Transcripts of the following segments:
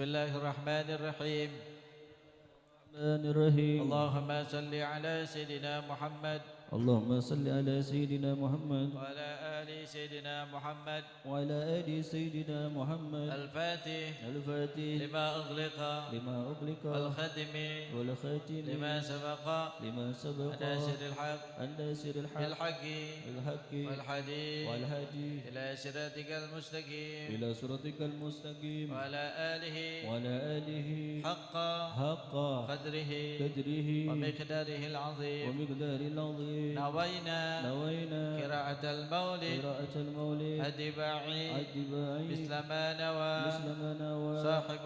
Bismillahirrahmanirrahim. Bismillahirrahmanirrahim. Allahumma salli ala Sayyidina Muhammad Allahumma salli ala Sayyidina Muhammad wa ala ali Sayyidina Muhammad wa ala ali Sayyidina Muhammad. Al-Fatih Al-Fatih lima ughliqa lima ughliqa wal-khatimi wal khatimi lima sabaqa lima sabaqa nasiril haq an-nasiril haq bil haqqi bil haqqi wal hadi wal hadi ila siratikal mustaqim ila siratikal mustaqim wa ala alihi wa ala alihi haqqa qadrihi wa miqdarihi wa al-azim. miqdaril azim. نوينا قراءة المولد الدباعي مثل ما نوى صاحب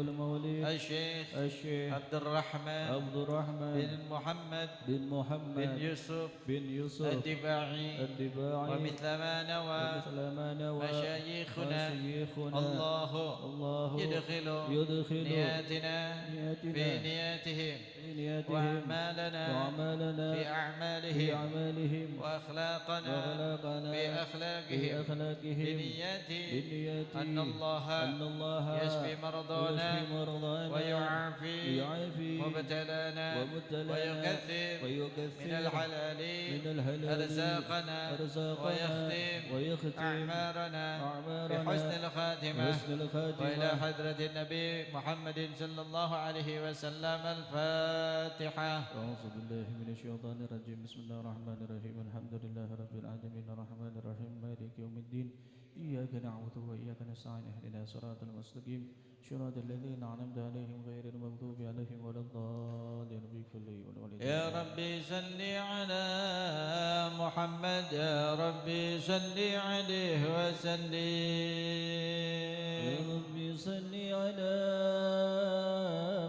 المولد الشيخ عبد الرحمن بن محمد بن يوسف الدباعي ومثل ما نوى مشايخنا الله يدخل نياتنا في نياتهم وأعمالنا في أعمالهم وأخلاقنا في أخلاقهم بنية أن الله يشفي مرضانا ويعافي مبتلانا ويكثر من الحلال أرزاقنا ويختم أعمارنا بحسن الخاتمة. وإلى حضرة النبي محمد صلى الله عليه وسلم الفاتحة. أعوذ بالله من الشيطان الرجيم. بسم الله الرحمن الرحيم. الحمد لله رب العالمين الرحمن الرحيم مالك يوم الدين. إياك نعبد وإياك نستعين اهدنا الصراط المستقيم صراط الذين أنعمت عليهم غير المغضوب عليهم ولا الضالين. يا ربي صل على محمد يا ربي صل عليه وسلم. يا ربي صل على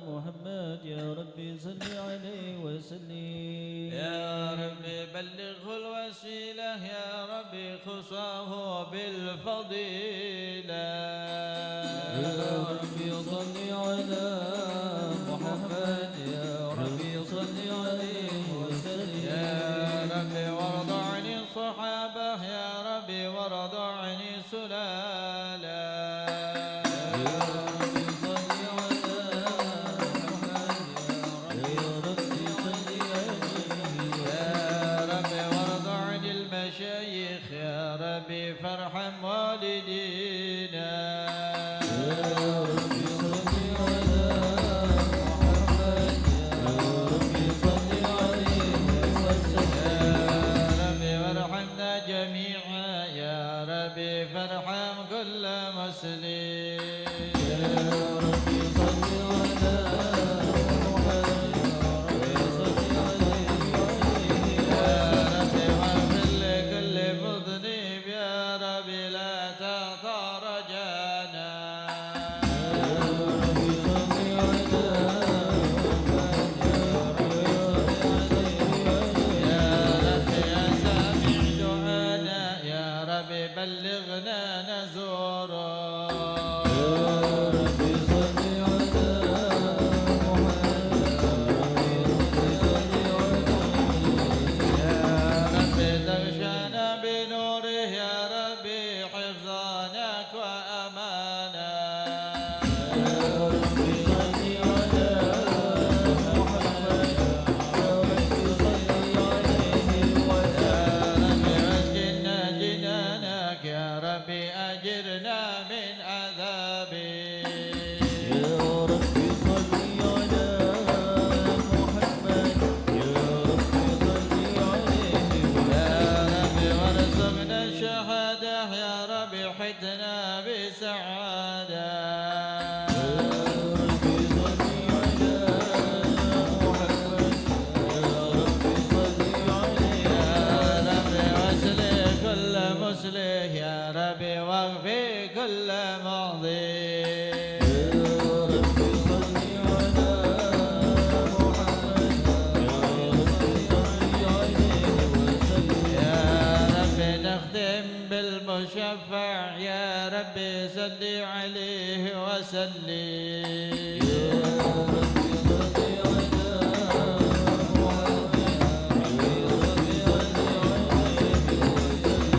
محمد يا ربي صل عليه وسلم. يا ربي بلغه الوسيلة يا ربي خصاه بالفضيلة. يا ربي صل على محمد يا ربي صل عليه وسلم. يا ربي وارض عن الصحابة يا ربي وارض عن السلالة. فارحم والدينا. يا ربي صل على محمد يا ربي صل عليه وسلم. يا ربي وارحمنا جميعا يا ربي فارحم كل مسلم. يا ربي صل على محمد يا ربي صل عليه وسلم. يا ربي واغفر لكل مذنب يا ربي لا تقطع رجانا. يا ربي صل على محمد يا ربي صل عليه وسلم. يا ربي يا سامع دعانا يا ربي بلغنا نزورا. المشفع يا ربي صل عليه وسلم. يا ربي صل على محمد يا ربي صل عليه وسلم.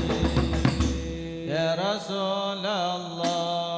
يا رسول الله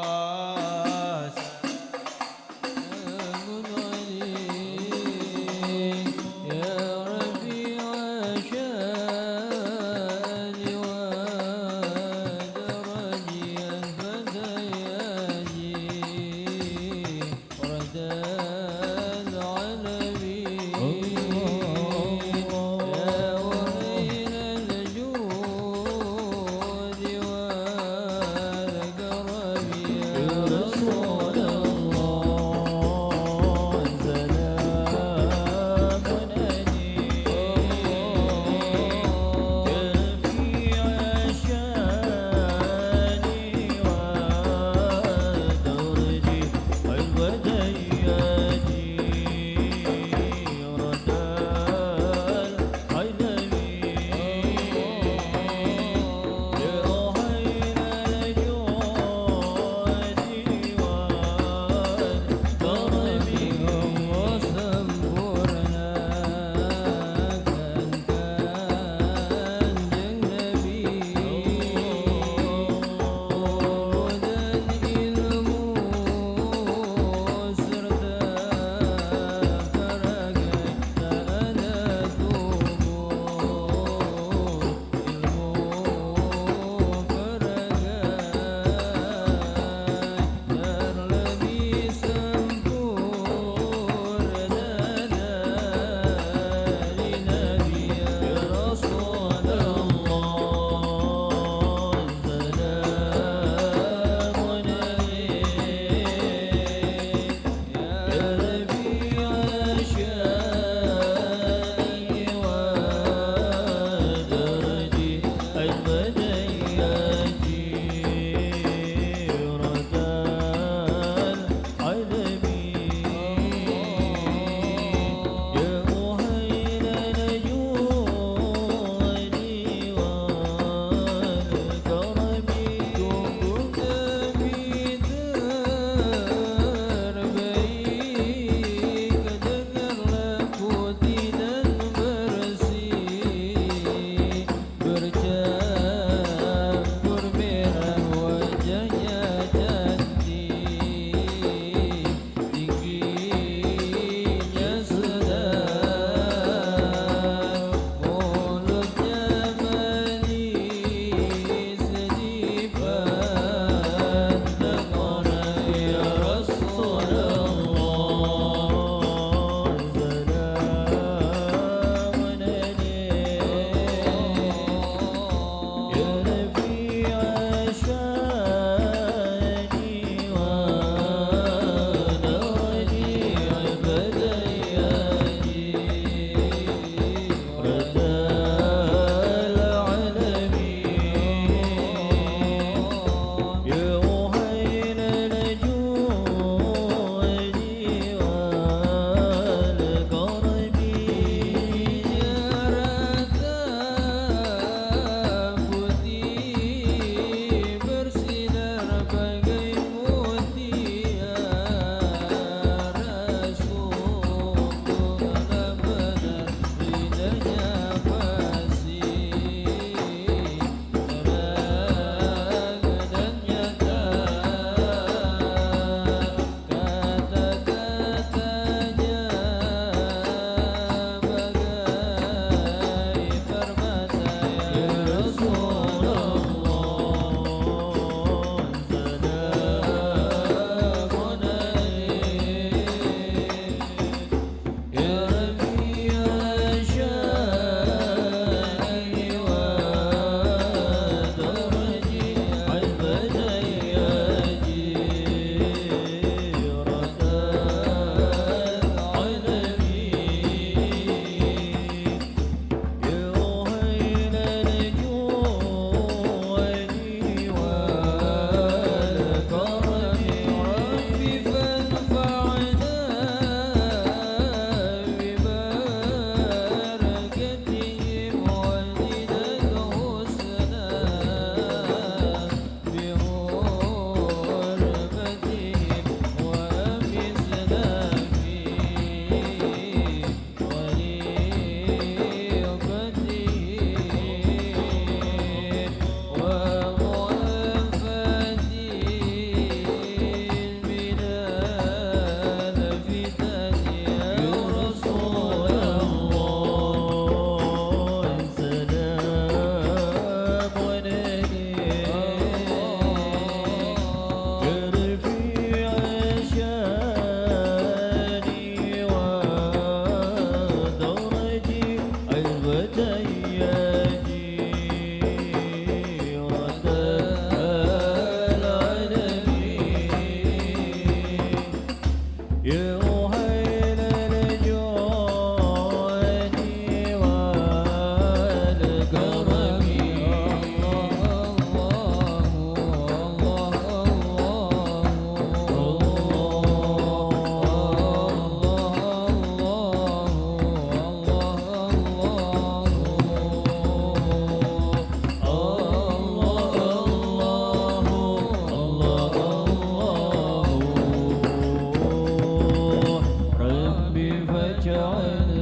فاجعلنا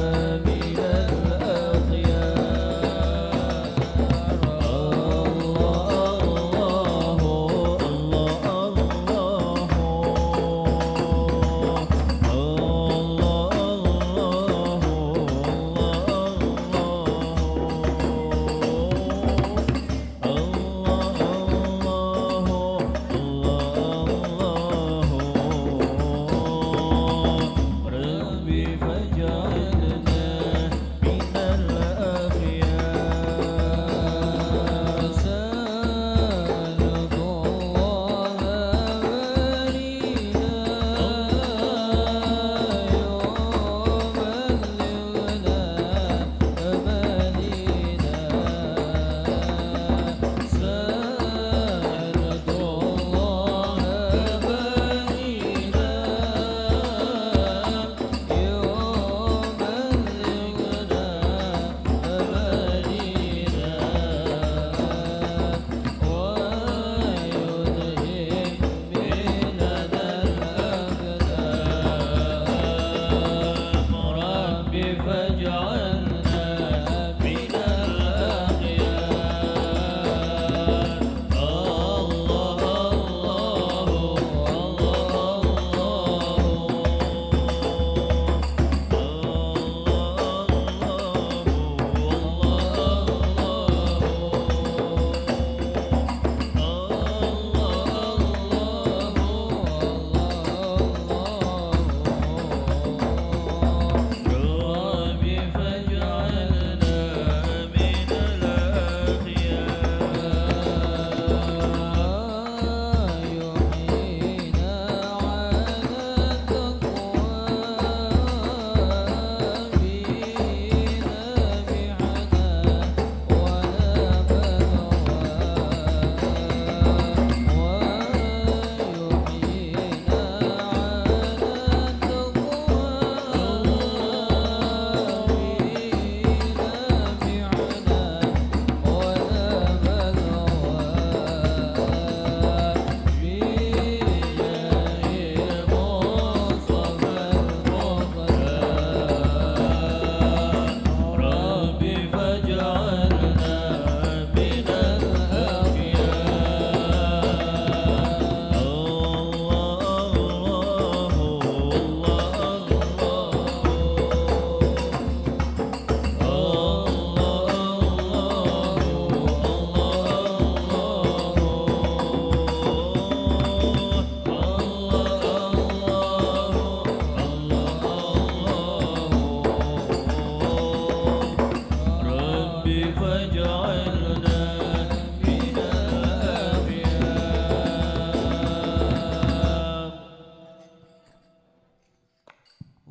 من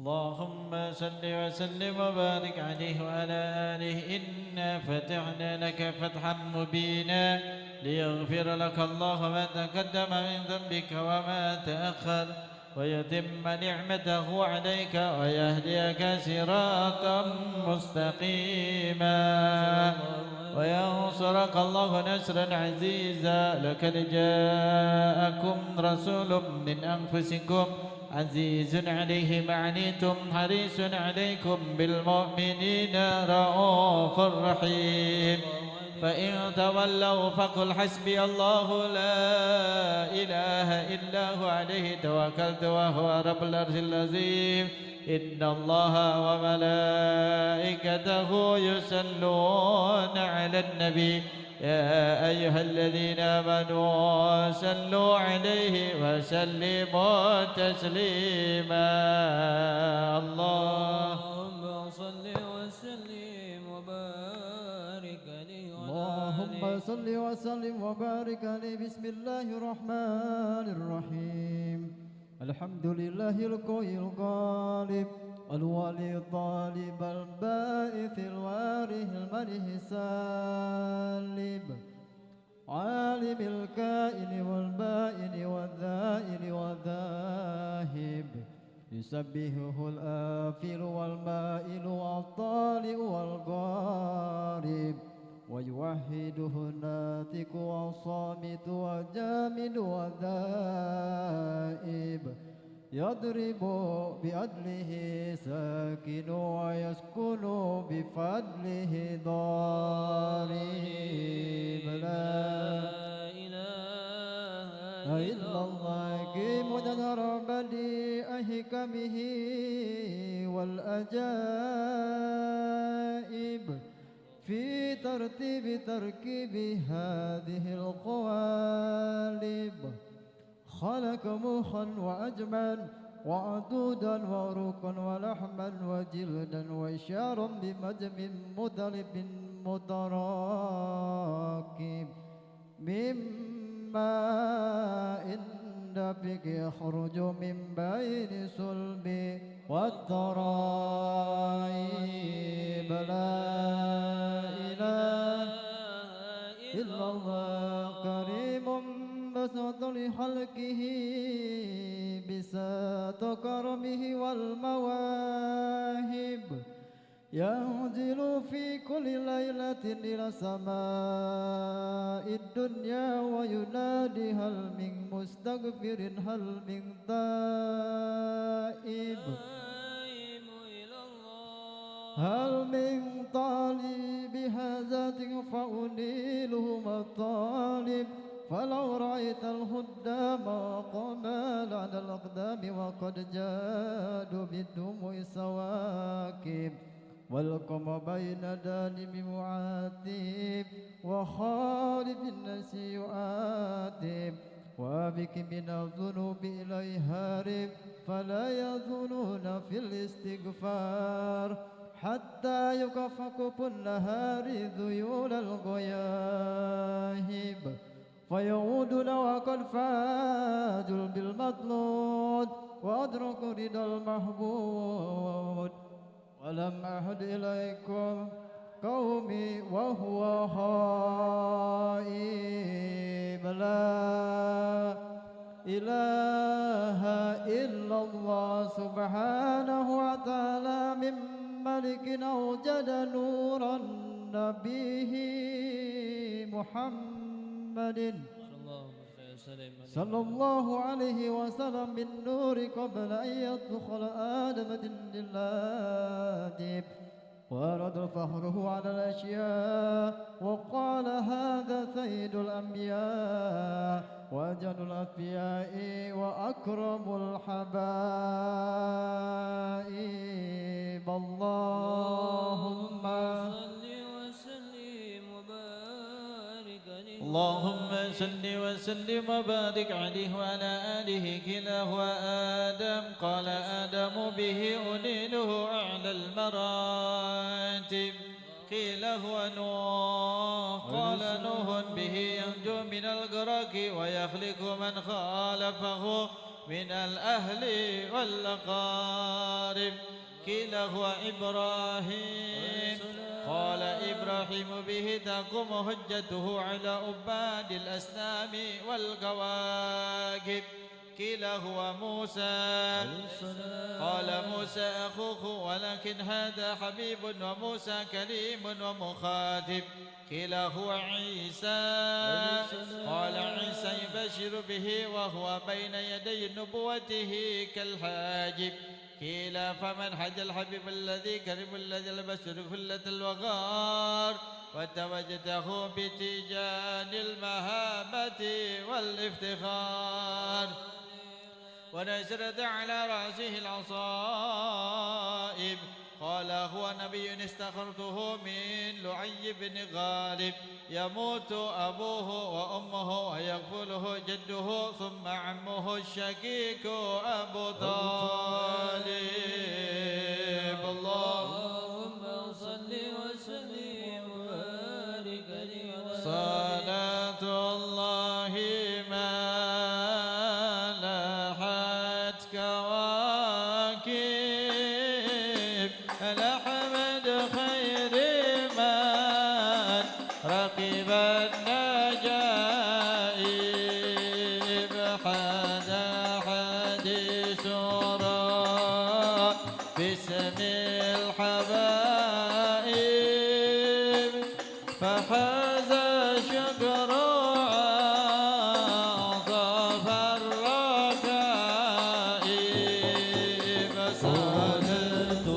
اللهم صل وسلم وبارك عليه وعلى آله إنا فتحنا لك فتحا مبينا ليغفر لك الله ما تقدم من ذنبك وما تأخر ويتم نعمته عليك ويهديك صراطا مستقيما وينصرك الله نصرا عزيزا لقد جاءكم رسول من أنفسكم عزيز عليه ما عنتم حريص عليكم بالمؤمنين رؤوف رحيم فإن تولوا فقل حسبي الله لا إله إلا هو عليه توكلت وهو رب العرش العظيم إن الله وملائكته يصلون على النبي يا أيها الذين آمنوا صلوا عليه وسلموا تسليما اللهم صل وسلم وبارك عليه اللهم صل وسلم وبارك عليه بسم الله الرحمن الرحيم الحمد لله القوي الغالب الولي الطالب البائث الوارث الملك السالب عالم الكائن والبائن والذائل والذاهب يسبحه الآفل والمائل والطالع والغارب ويوحده الناطق والصامت والجامد والذائب يضرب بعدله يسكن ويسكن بفضله ضارب لا إله إلا الله يقيم جدر بديع حكمه والأجائب في تركيب هذه القوالب خلق مخا وأجمل وعدودا وعروقا ولحما وجلدا وإشارا بمدم مدرب متراكب من ماء دافق يخرج من بين صلب والترائب لا إله إلا الله كريم بسط لخلقه بساط كرمه والمواهب ينزل في كل ليلة إلى سماء الدنيا وينادي هل من مستغفر هل من تائب هل من طالب هزات فأنيله مطالب فلو رأيت الهدام وقمال على الأقدام وقد جادوا بالدموع سواكب والقم بين دالم معاتب وخالف الناس يعاتب وابك من الذنوب إليه هارب فلا يظنون في الاستغفار حتى يكفك في النهار ذيول الغياهب فيعودون وقد فازوا بالمطلوب وأدركوا رضا المحبوب ولم أعد إليكم قومي وهو خائب لا إله إلا الله سبحانه وتعالى من ملك أوجد نورا نبيه محمد صلى الله عليه وسلم من نور قبل أن يدخل آدم للآدم ورد فخره على الأشياء وقال هذا سيد الأنبياء وأجل الأنبياء وأكرم الحبائب اللهم اللهم صل وسلم وبارك عليه وعلى آله كلا هو آدم قال آدم به أنيله أعلى المراتب قيل هو نوح قال نوح به ينجو من الغرق ويخلق من خالفه من الأهل والأقارب قيل هو إبراهيم قال إبراهيم به تقوم حجته على عباد الأصنام والكواكب قيل هو موسى قال موسى أخوه ولكن هذا حبيب وموسى كريم ومخاطب قيل هو عيسى قال عيسى يبشر به وهو بين يدي نبوته كالحاجب قيل فمن حج الحبيب الذي كرم الذي البشر كلة الوغار وتوجته بتيجان المهابة والافتخار ونشرت على رأسه العصائب قال هو نبي استخرته من لعي بن غالب يموت أبوه وأمه ويغفله جده ثم عمه الشقيق أبو طالب اللهم صل وسلم وبارك عليه صلاة الله ما لاحت كواكب الأحمد خير من رقب النجائب هذا حديث باسم الحبائب فحاز شكر عطف الركائب صلاة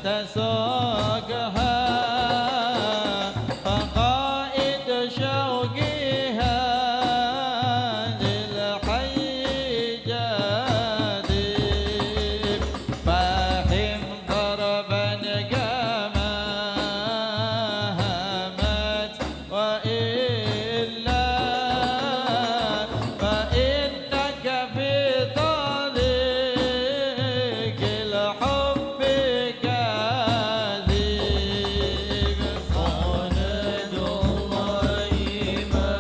تسوقها فقائد شوقها للحي جاذب فاهم ضربا قاما هامت وإلا فإنك في طريق الحب كاذب خالد الله ما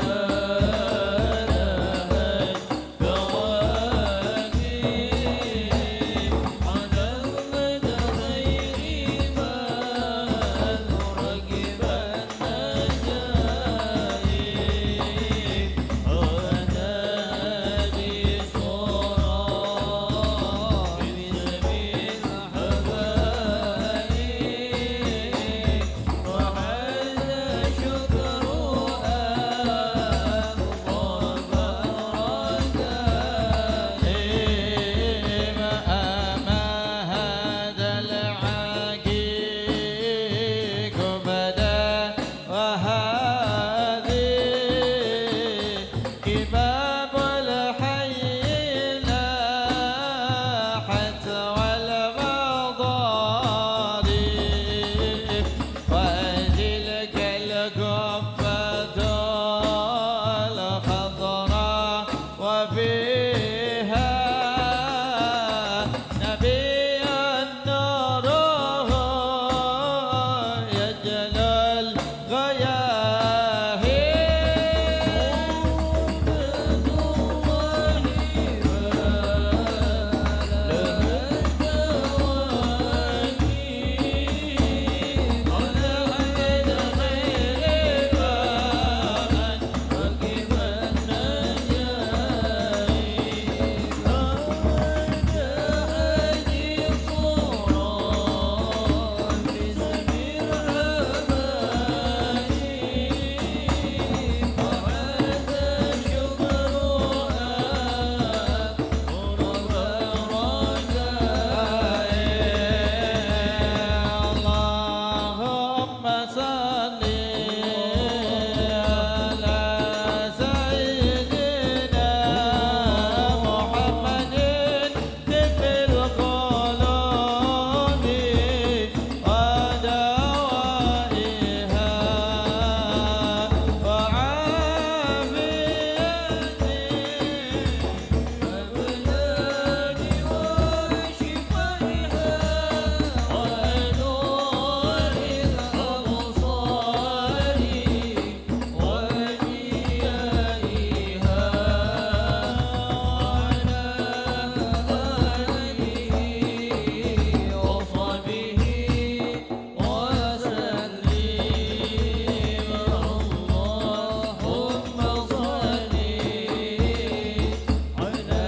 لهت بوادي على المدى غير ما رقب النجايب ونادي صورا بسبيل حبايب وعلى شكرها أما هذا العقيق بدا وهذه كباب الحي لاحت والمضارب وتلك القبة الخضراء وفيها نبي النور يجلى اللهم صل على سيدنا محمد طب القلوب ودوائها وعافيته الأبدان وشفائها ونور الأبصار وضيائها وعلى آله وصحبه وسلم اللهم صل على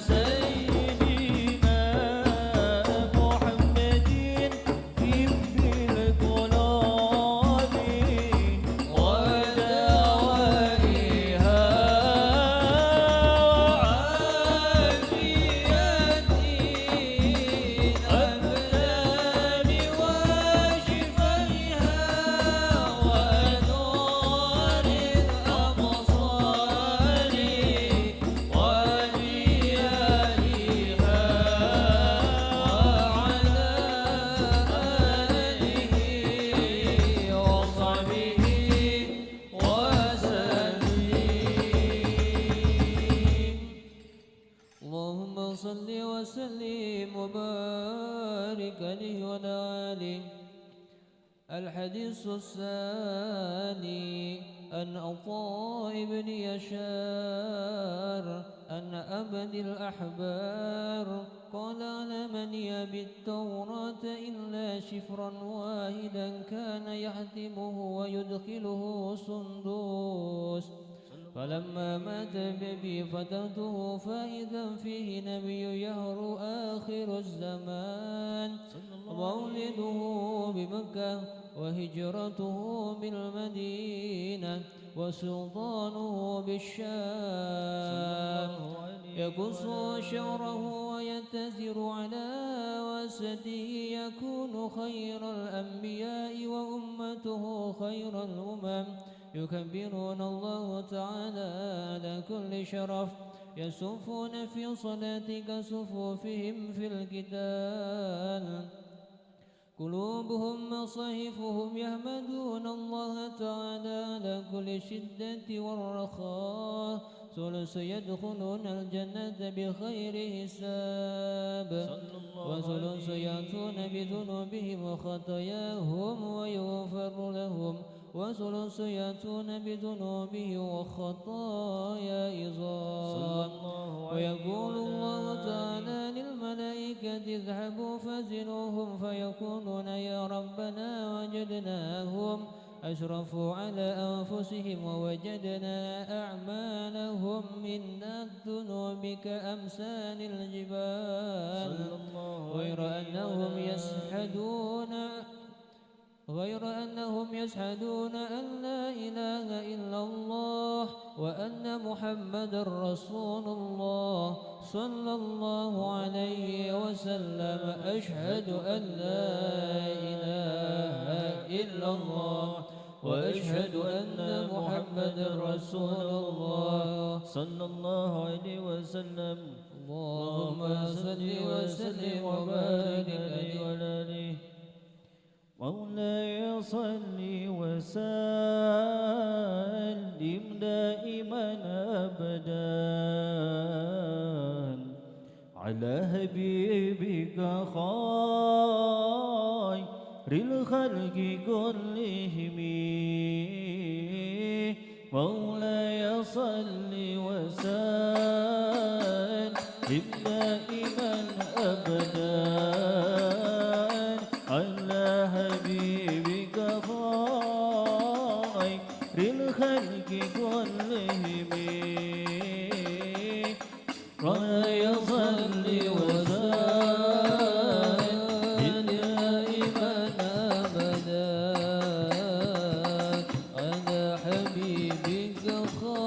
سيدنا محمد طب القلوب ودوائها وعافية الأبدان وشفائها ونور الأبصار وضيائها وعلى آله وصحبه وسلم اللهم صل وسلم وبارك عليه وعلى آله الحديث الثاني أن عطاء بن يشار أن أبد الأحبار قال على من يبي التوراة إلا شفرا واحدا كان يحتمه ويدخله سندوس فلما مات بأبي فتحته فإذا فيه نبي يهر آخر الزمان مولده بمكة وهجرته بالمدينة وسلطانه بالشام يقص شعره ويتزر على وسده يكون خير الأنبياء وأمته خير الأمم يكبرون الله تعالى على كل شرف يصفون في صلاة كصفوفهم في القتال قلوبهم مصاحفهم يحمدون الله تعالى على كل شدة والرخاء ثلث يدخلون الجنة بخير حساب وثلث يأتون بذنوبهم وخطاياهم ويغفر لهم وثلث يأتون بذنوبهم وخطايا عظام ويقول الله تعالى للملائكة اذهبوا فزنوهم فيقولون يا ربنا وجدناهم أشرفوا على أنفسهم ووجدنا أعمالهم من الذنوب كأمثال الجبال غير أنهم يشهدون أن لا إله إلا الله وأن محمد رسول الله صلى الله عليه وسلم أشهد أن لا إله إلا الله وأشهد أن محمد رسول الله صلى الله عليه وسلم اللهم صل وسلم وبارك عليه وعلى آله مولاي صل وسلم دائما أبدا على حبيبك خير الخلق كلهم مولاي صل وسلم دائما أبدا على حبيبك خير الخلق كلهم مولاي صل وسلم دائما أبدا على حبيبك خير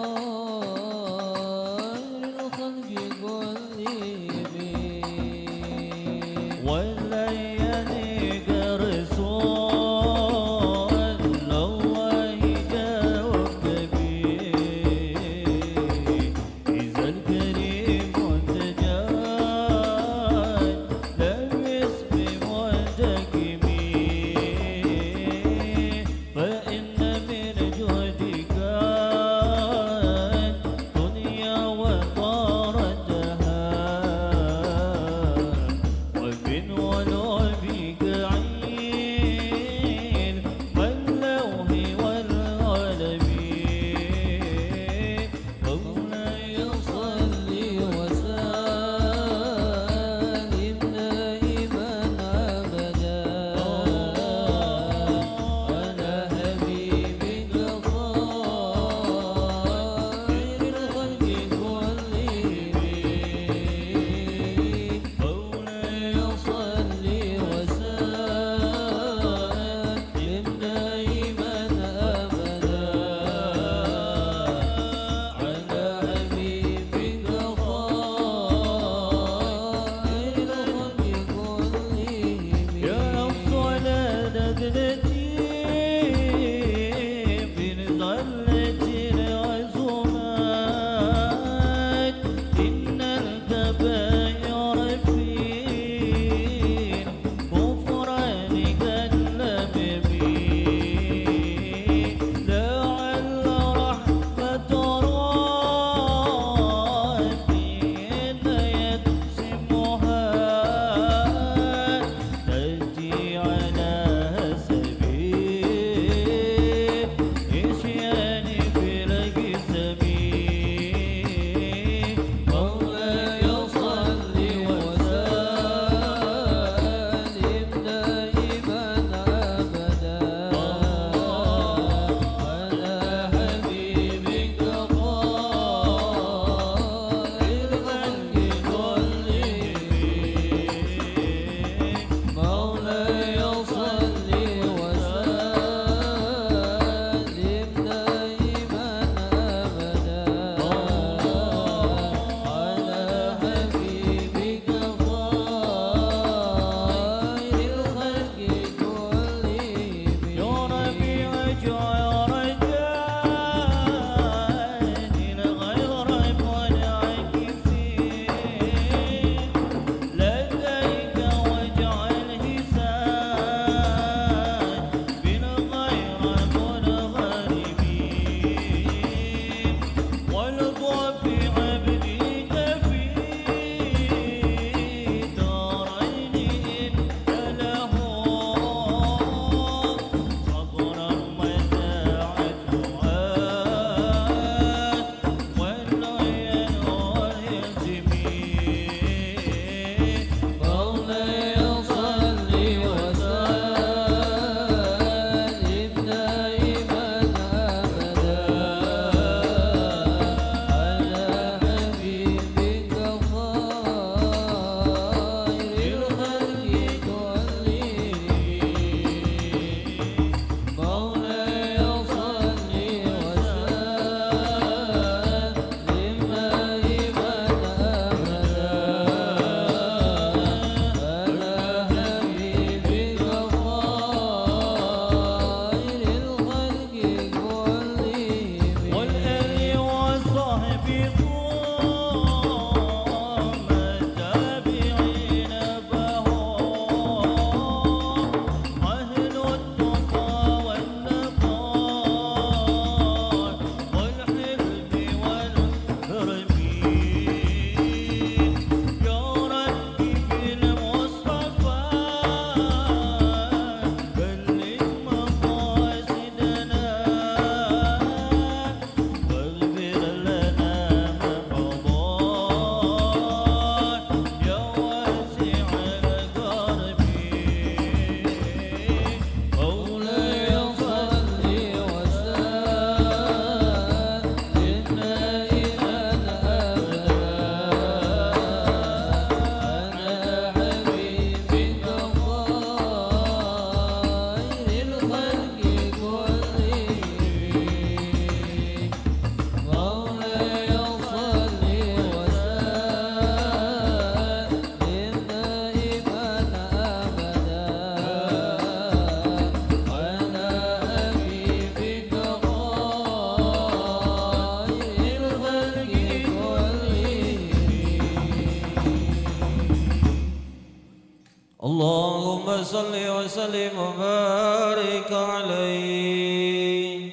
صل وسلم وبارك عليه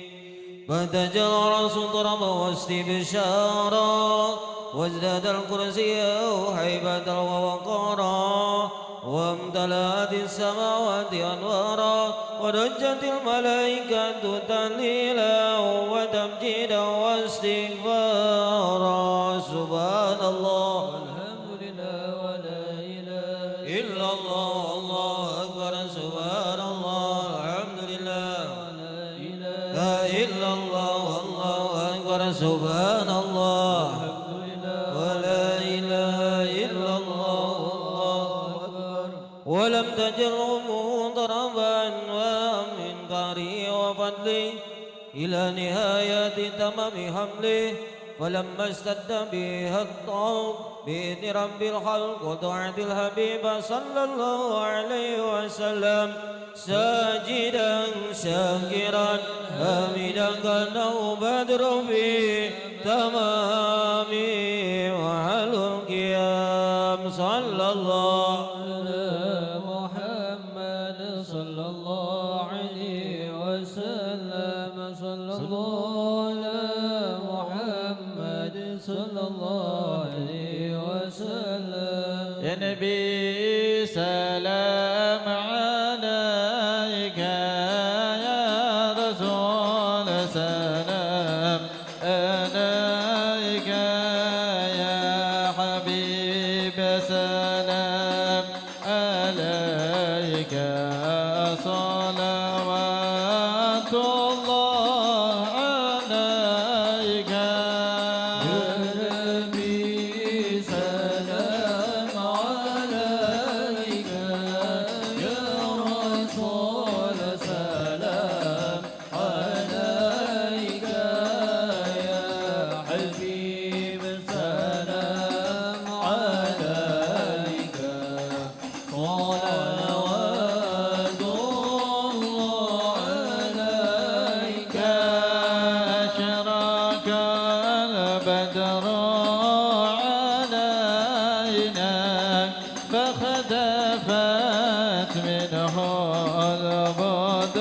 فتجرى سطرا واستبشارا وازداد الكرسي هيبة ووقارا وامتلأت السماوات أنوارا ورجت الملائكة تهليلا وتمجيدا واستغفارا سبحان الله والحمد لله ولا إله إلا الله الله أكبر سبحان الله الحمد لله لا إلا الله الله أكبر سبحان الله ولا إله إلا الله الله أكبر ولم تجرهم ضربا ومن قهره وفضله إلى نهاية تمام حمله فلما اشتد به الطوب بإذن رب الخلق وطاعة الحبيب صلى الله عليه وسلم ساجدا شاكرا حامدا كأنه بدر في تمام وعلى القيام صلى الله على محمد صلى الله عليه وسلم صلى الله على محمد صلى الله عليه وسلم يا نبي سلام عليك يا رسول سلام عليك يا حبيب سلام عليك صلوات الله عليك يا نبي سلام عليك يا رسول سلام عليك يا حبيب سلام عليك صلوات الله عليك أشرق البدر علينا فخدفت منه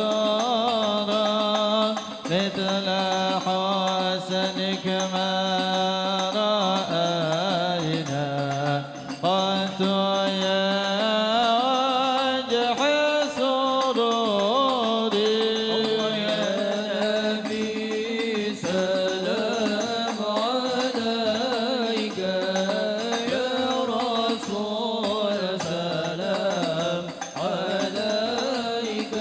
البدر مثل حسنك ما رأينا قد يا وجه سروري نبي سلام عليك يا رسول سلام عليك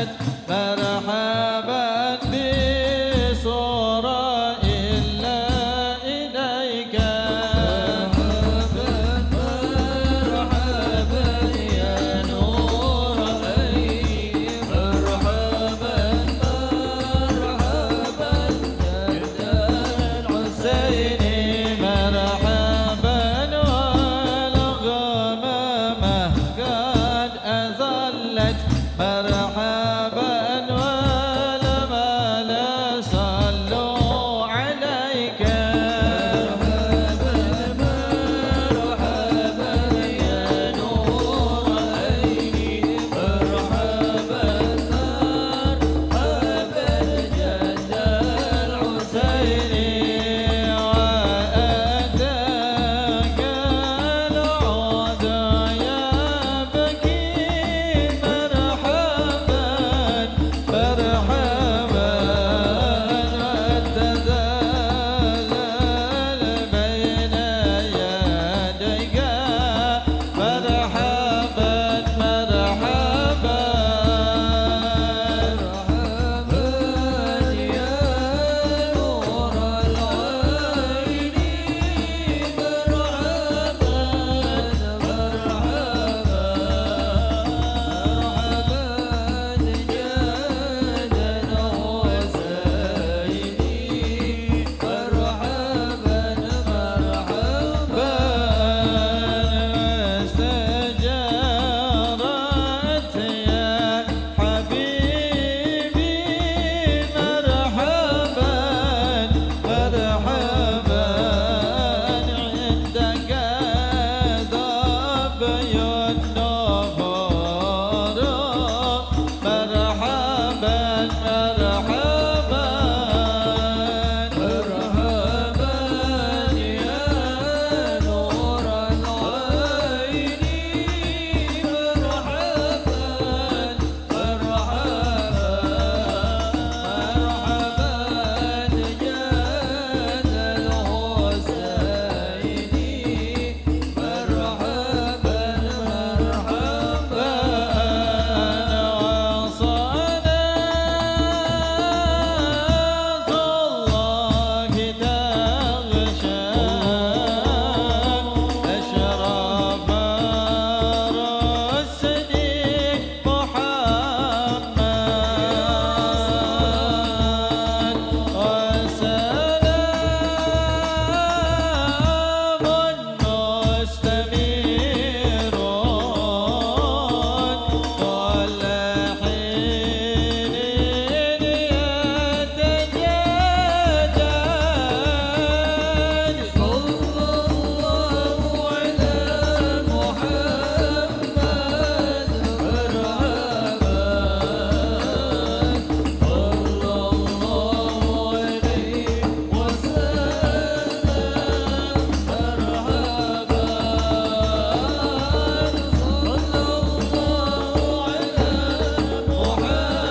زلت مرحبا بصورة إلا إليك مرحبا يا نور عيني مرحبا مرحبا جد الحسين مرحبا والغمامة قد أظلت مرحبا والملا صلوا عليك مرحبا يا نور عيني مرحبا مرحبا جد الحسين وأتاك العود يبكي مرحبا مرحبا تزلزل بين يديك مرحبا مرحبا يا نور العين مرحبا مرحبا جانا وسيدي مرحبا مرحبا استجارت يا حبيبي مرحبا مرحبا عندك ضبي النفور مرحبا مرحبا مرحبا يا نور العين مرحبا مرحبا جاد الحسين مرحبا مرحبا وصلاة الله تغشى أشرف رسلي محمد وسلام مستمر كل حين يتجدد صلى الله على محمد مرحبا صلى الله عليه وسلم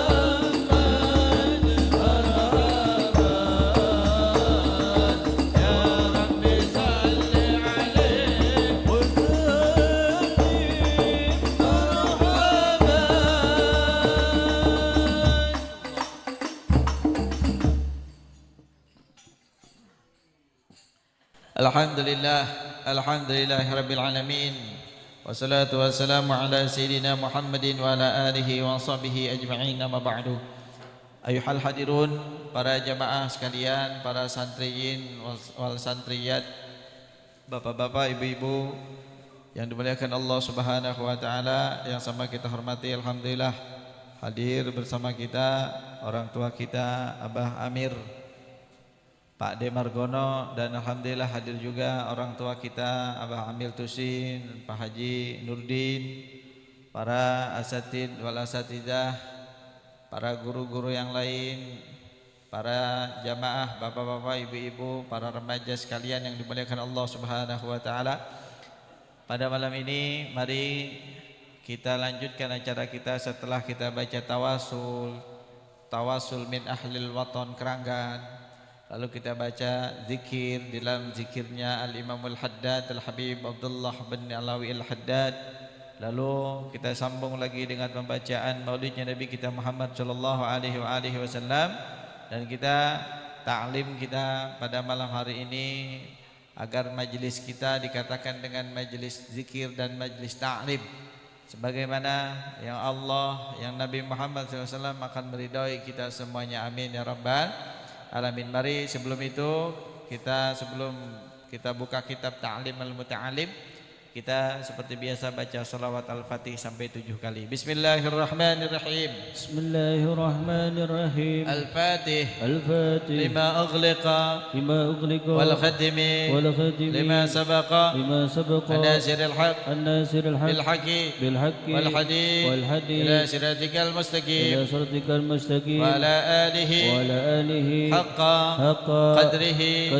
مرحبا صلى الله على محمد يا رب صل عليه Alhamdulillah Rabbil Alamin wassalatu wassalamu ala Sayyidina Muhammadin wa ala alihi wa sahbihi ajma'in amma ba'du. Ayuhal hadirun, para jamaah sekalian, para santriyin wal santriyat, bapak-bapak, ibu-ibu yang dimuliakan Allah Subhanahu wa taala, yang sama kita hormati, alhamdulillah hadir bersama kita orang tua kita Abah Amir, Pak De Margono, dan alhamdulillah hadir juga orang tua kita Abah Amil Tusin, Pak Haji Nurdin, para asatid wal asatidah, para guru-guru yang lain, para jamaah, bapak-bapak, ibu-ibu, para remaja sekalian yang dimuliakan Allah Subhanahu wa taala. Pada malam ini mari kita lanjutkan acara kita setelah kita baca tawasul min ahlil waton Keranggan. Lalu kita baca zikir, dalam zikirnya Al-Imam Al-Haddad Al-Habib Abdullah bin Alawi Al-Haddad. Lalu kita sambung lagi dengan pembacaan maulidnya Nabi kita Muhammad sallallahu alaihi wasallam, dan kita ta'lim kita pada malam hari ini agar majlis kita dikatakan dengan majlis zikir dan majlis ta'lim sebagaimana yang Allah, yang Nabi Muhammad SAW akan meridai kita semuanya. Amin ya rabbal alamin. Mari sebelum kita buka kitab Ta'lim al-Muta'alim, kita seperti biasa baca salawat al-fatih sampai 7 kali. Bismillahirrahmanirrahim. Bismillahirrahmanirrahim. Al-Fatih. Al-Fatih. Lima ughliqa wal khatimi lima sabaqa an-nasiril haq bil haqqi wal hadi ila siratikal mustaqim wa ala alihi haqqa qadrihi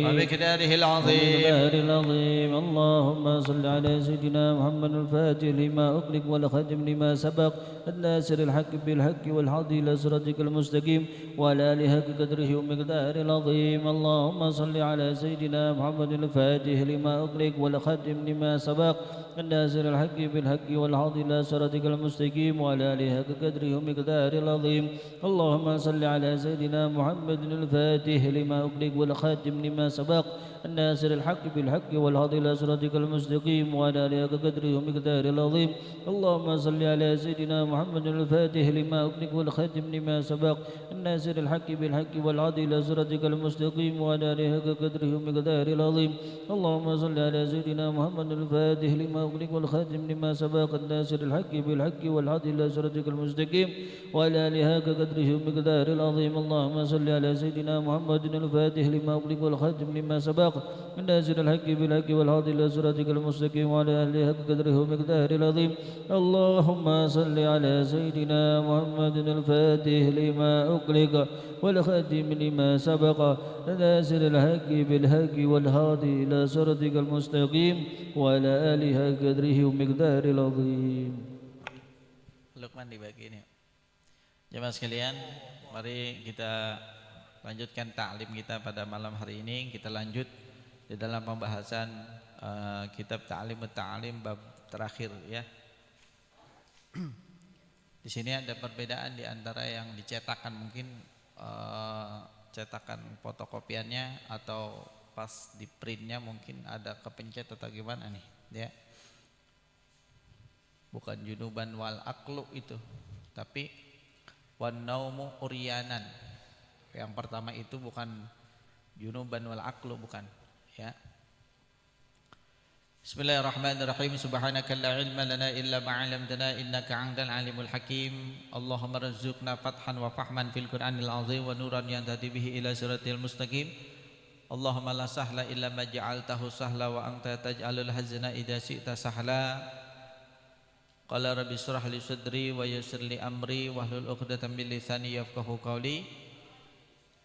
wa miqdarihi al-azim. Allahumma صل على سيدنا محمد الفاتح لما أغلق والخاتم لما سبق الناصر الحق بالحق والهادي إلى صراطك المستقيم وعلى آله حق قدره ومقداره العظيم. اللهم صل على سيدنا محمد الفاتح لما أغلق والخاتم لما سبق الناصر الحق بالحق والهادي إلى صراطك المستقيم وعلى آله حق قدره ومقداره العظيم. اللهم صل على سيدنا محمد الفاتح لما أغلق والخاتم لما سبق الناصر الحق بالحق والهادي إلى صراطك المستقيم وعلى آله حق قدره ومقداره العظيم. اللهم صل على سيدنا محمد الفاتح لما أغلق والخاتم لما سبق الناصر الحق بالحق والهادي إلى صراطك المستقيم وعلى آله حق قدره ومقداره العظيم. اللهم صل على سيدنا محمد الفاتح لما أغلق والخاتم لما سبق الناصر الحق بالحق والهادي إلى صراطك المستقيم وعلى آله حق قدره ومقداره العظيم. اللهم صل على سيدنا محمد الفاتح لما أغلق والخاتم لما سبق الناصر الحق بالحق والهادي إلى صراطك المستقيم وعلى آله حق قدره ومقداره العظيم. اللهم صل على سيدنا محمد الفاتح لما أغلق والخاتم لما سبق الناصر الحق بالحق والهادي إلى صراطك المستقيم وعلى آله حق قدره ومقداره العظيم. Lukman dibagi ini. Jemaah sekalian, mari kita lanjutkan taklim kita pada malam hari ini. Kita lanjut di dalam pembahasan kitab Ta'lim Ta'lim bab terakhir ya. Di sini ada perbedaan di antara yang dicetakan, mungkin cetakan fotokopiannya atau pas di printnya mungkin ada kepencet atau gimana nih ya. Bukan junuban wal aqlu itu, tapi wan naumu uryanan. Yang pertama itu bukan junuban wal aqlu, bukan ya. Bismillahirrahmanirrahim. Subhanaka la ilma lana illa ma 'allamtana innaka antal alimul hakim. Allahumma rzuqna fathan wa fahman fil Qur'anil azim wa nuran yahdi bihi ila siratil mustaqim. Allahumma la sahla illa ma ja'altahu sahla wa anta taj'alul hazna idza syi'ta sahla. Qala rabbi shrah li sadri wa yassir li amri wahlul 'uqdatam min lisani yafqahu qawli.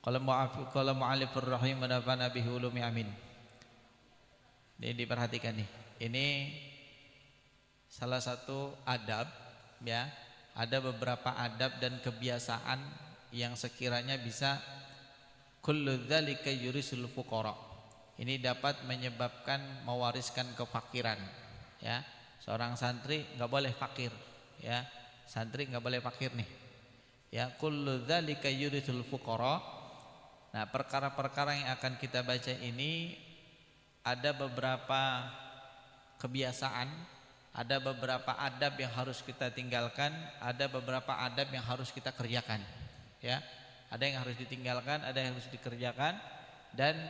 Qala mu'alifur rahim wa nafa'ana bihi ulumi amin. Ini diperhatikan nih. Ini salah satu adab ya. Ada beberapa adab dan kebiasaan yang sekiranya bisa kullu dzalika yurisul fuqara. Ini dapat menyebabkan mewariskan kefakiran ya. Seorang santri enggak boleh fakir ya. Santri enggak boleh fakir nih. Ya, kullu dzalika yurisul fuqara. Nah, perkara-perkara yang akan kita baca ini ada beberapa kebiasaan, ada beberapa adab yang harus kita tinggalkan, ada beberapa adab yang harus kita kerjakan. Ya, ada yang harus ditinggalkan, ada yang harus dikerjakan, dan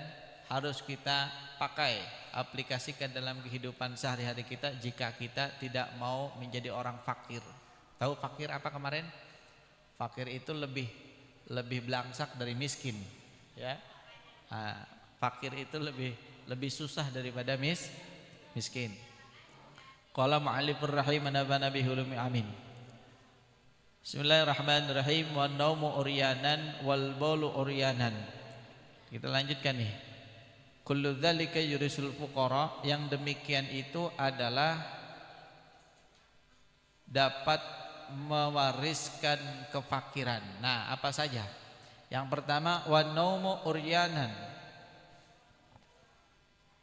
harus kita pakai, aplikasikan dalam kehidupan sehari-hari kita jika kita tidak mau menjadi orang fakir. Tahu fakir apa kemarin? Fakir itu lebih belangsak dari miskin. Ya, fakir itu lebih susah daripada miskin. Qala mu'allifur rahim nabana bihi ulumi amin. Bismillahirrahmanirrahim. Wan naumu uryanan wal baulu uryanan. Kita lanjutkan nih. Kullu dzalika yurisul fuqara, yang demikian itu adalah dapat mewariskan kefakiran. Nah, apa saja? Yang pertama, wan naumu uryanan.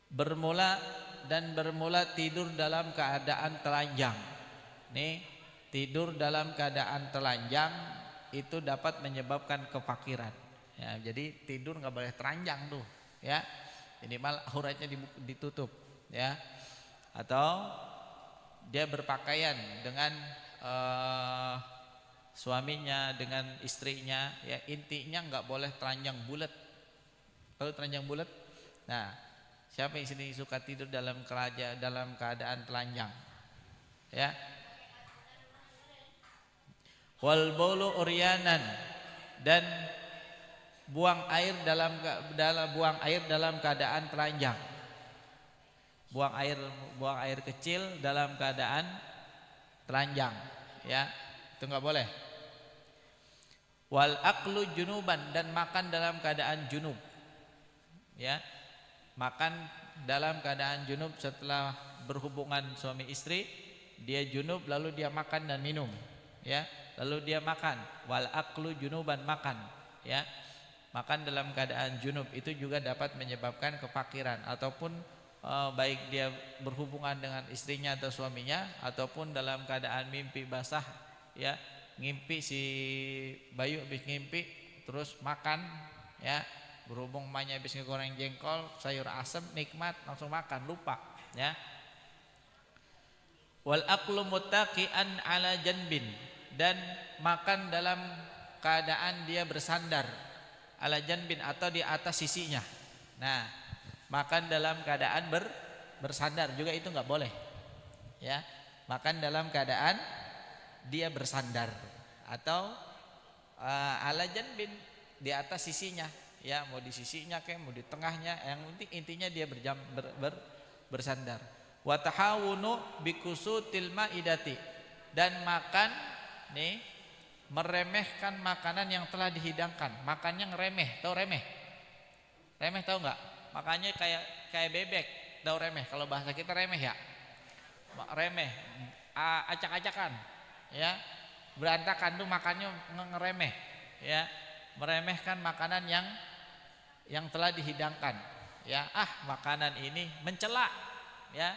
Bermula dan bermula tidur dalam keadaan telanjang. Nih, tidur dalam keadaan telanjang itu dapat menyebabkan kefakiran. Ya, jadi tidur nggak boleh telanjang tuh, ya. Minimal auratnya ditutup, ya. Atau dia berpakaian dengan suaminya, dengan istrinya, ya. Intinya nggak boleh telanjang bulat. Kalau telanjang bulat, nah, siapa yang sini suka tidur dalam keadaan telanjang? Ya. Wal baulu uryanan, dan buang air dalam keadaan telanjang. Buang air kecil dalam keadaan telanjang, ya. Itu enggak boleh. Wal aklu junuban, dan makan dalam keadaan junub. Ya, makan dalam keadaan junub setelah berhubungan suami istri, dia junub lalu dia makan dan minum, ya, lalu dia makan. Wal aklu junuban, makan, ya, makan dalam keadaan junub itu juga dapat menyebabkan kefakiran, ataupun baik dia berhubungan dengan istrinya atau suaminya, ataupun dalam keadaan mimpi basah, ya, ngimpi si Bayu habis ngimpi terus makan, ya. Berhubung emaknya habis ngegoreng jengkol, sayur asem, nikmat, langsung makan, lupa, ya. Wal aklu muttaqian ala janbin, dan makan dalam keadaan dia bersandar, ala janbin, atau di atas sisinya. Nah, makan dalam keadaan bersandar juga itu enggak boleh, ya. Makan dalam keadaan dia bersandar atau ala janbin, di atas sisinya. Ya, mau di sisinya kayak mau di tengahnya, yang penting intinya dia bersandar. Wa tahawunu bikusutil maidati, dan makan nih meremehkan makanan yang telah dihidangkan. Makannya ngeremeh, tahu remeh? Remeh tahu enggak? Makannya kayak bebek, tahu remeh? Kalau bahasa kita remeh, ya. Remeh, acak-acakan, ya. Berantakan tuh makannya ngeremeh, ya. Meremehkan makanan yang telah dihidangkan, ya. Makanan ini mencela, ya,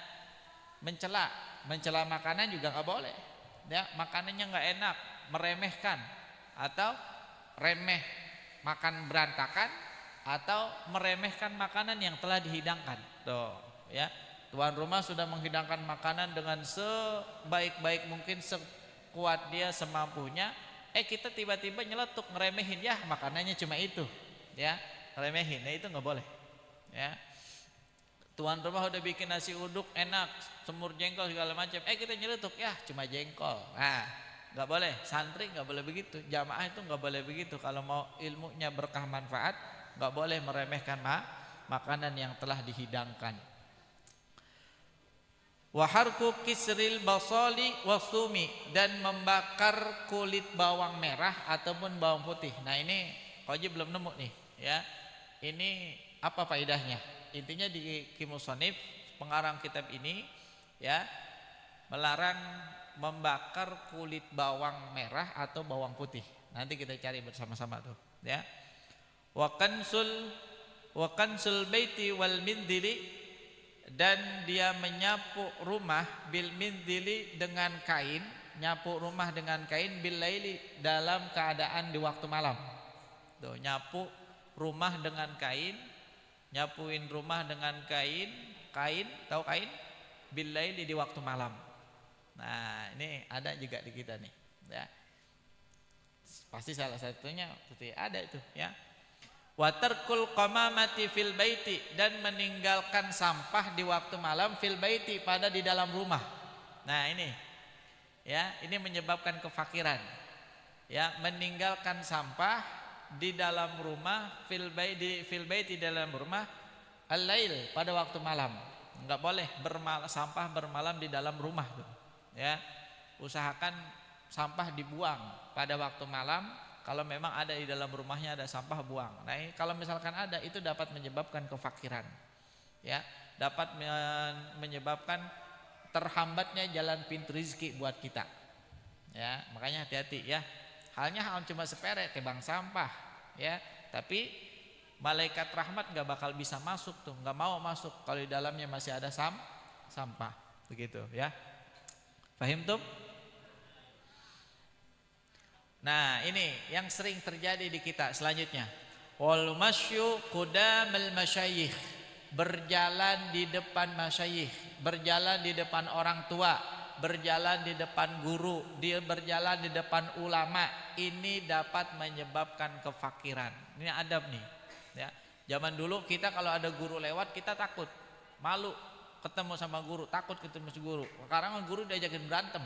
mencela makanan juga nggak boleh, ya. Makanannya nggak enak, meremehkan, atau remeh makan berantakan, atau meremehkan makanan yang telah dihidangkan. Tuh, ya. Tuan rumah sudah menghidangkan makanan dengan sebaik-baik mungkin, sekuat dia, semampunya. Kita tiba-tiba nyeletuk, ngeremehin, ya makanannya cuma itu, ya, ngeremehin. Nah, itu nggak boleh, ya. Tuan rumah udah bikin nasi uduk enak, semur jengkol segala macam, kita nyeletuk, ya cuma jengkol. Nah, nggak boleh. Santri nggak boleh begitu, jamaah itu nggak boleh begitu. Kalau mau ilmunya berkah manfaat, nggak boleh meremehkan makanan yang telah dihidangkan. Wa harku kisril basali wasumi, dan membakar kulit bawang merah ataupun bawang putih. Nah, ini Koji belum nemu nih, ya. Ini apa faedahnya? Intinya di Kimusonif, pengarang kitab ini, ya, melarang membakar kulit bawang merah atau bawang putih. Nanti kita cari bersama-sama tuh, ya. Wa kansul baiti wal mindili, dan dia menyapu rumah bil mindili, dengan kain, nyapu rumah dengan kain, bil laili, dalam keadaan di waktu malam. Tuh, nyapu rumah dengan kain, nyapuin rumah dengan kain, tahu kain? Bil laili, di waktu malam. Nah, ini ada juga di kita nih, ya. Pasti salah satunya pasti ada itu, ya. Wa tarkul qamamati fil baiti, dan meninggalkan sampah di waktu malam, fil baiti, pada di dalam rumah. Nah, ini, ya, ini menyebabkan kefakiran, ya. Meninggalkan sampah di dalam rumah, fil baiti, dalam rumah, al-lail, pada waktu malam. Enggak boleh sampah bermalam di dalam rumah tuh, ya. Usahakan sampah dibuang pada waktu malam. Kalau memang ada di dalam rumahnya ada sampah, buang. Nah, kalau misalkan ada, itu dapat menyebabkan kefakiran, ya, dapat menyebabkan terhambatnya jalan pintu rezeki buat kita, ya. Makanya hati-hati, ya. Halnya cuma sepele, tebang sampah, ya. Tapi malaikat rahmat nggak bakal bisa masuk tuh, nggak mau masuk kalau di dalamnya masih ada sampah. Begitu ya. Paham tuh? Nah, ini yang sering terjadi di kita selanjutnya. Wal masyu qudamul masyayikh, berjalan di depan masyayikh, berjalan di depan orang tua, berjalan di depan guru, dia berjalan di depan ulama. Ini dapat menyebabkan kefakiran. Ini adab nih, ya. Zaman dulu kita kalau ada guru lewat kita takut, malu ketemu sama guru, takut ketemu sama guru. Sekarang guru diajakin berantem.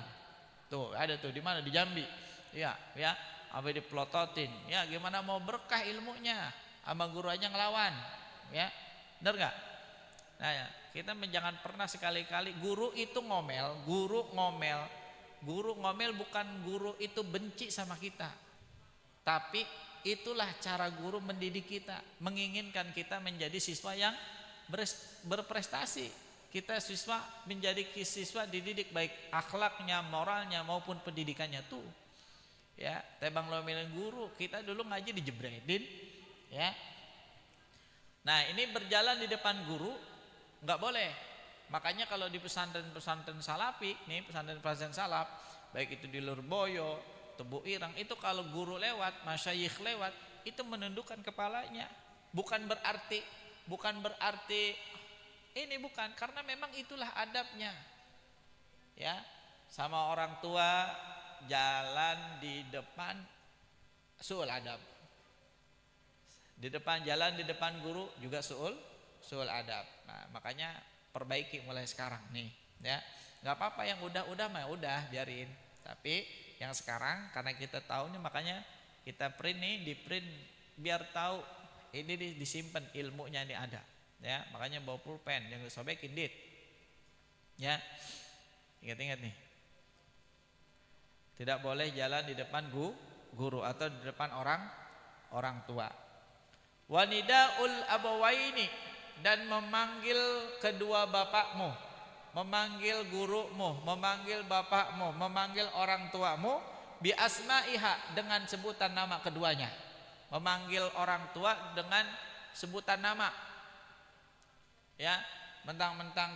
Tuh, ada tuh di mana? Di Jambi. Ya, apa dipelototin. Ya, gimana mau berkah ilmunya? Sama guru aja ngelawan. Ya. Benar enggak? Nah, ya, kita jangan pernah sekali-kali guru itu ngomel, guru ngomel bukan guru itu benci sama kita. Tapi itulah cara guru mendidik kita, menginginkan kita menjadi siswa yang berprestasi. Kita siswa menjadi siswa dididik baik akhlaknya, moralnya maupun pendidikannya tuh. Ya, tebang lomelin guru, kita dulu ngaji dijebredin, ya. Nah, ini berjalan di depan guru nggak boleh. Makanya kalau di pesantren-pesantren salafi, nih pesantren-pesantren salaf, baik itu di Lurboyo, Tebu Irang, itu kalau guru lewat, masyayikh lewat, itu menundukkan kepalanya. Bukan berarti ini bukan, karena memang itulah adabnya. Ya, sama orang tua jalan di depan suul adab. Jalan di depan guru juga suul adab. Nah, makanya perbaiki mulai sekarang nih, ya. Enggak apa-apa yang udah mah udah biarin. Tapi yang sekarang karena kita tahu nih, makanya kita print nih, di print biar tahu ini disimpan ilmunya ini ada. Ya, makanya bawa pulpen, jangan sobekin dit. Ya. Ingat-ingat nih. Tidak boleh jalan di depan guru atau di depan orang tua. Wanidaul abawaini, dan memanggil kedua bapakmu, memanggil gurumu, memanggil bapakmu, memanggil orang tuamu bi asma'iha, dengan sebutan nama keduanya. Memanggil orang tua dengan sebutan nama. Ya, mentang-mentang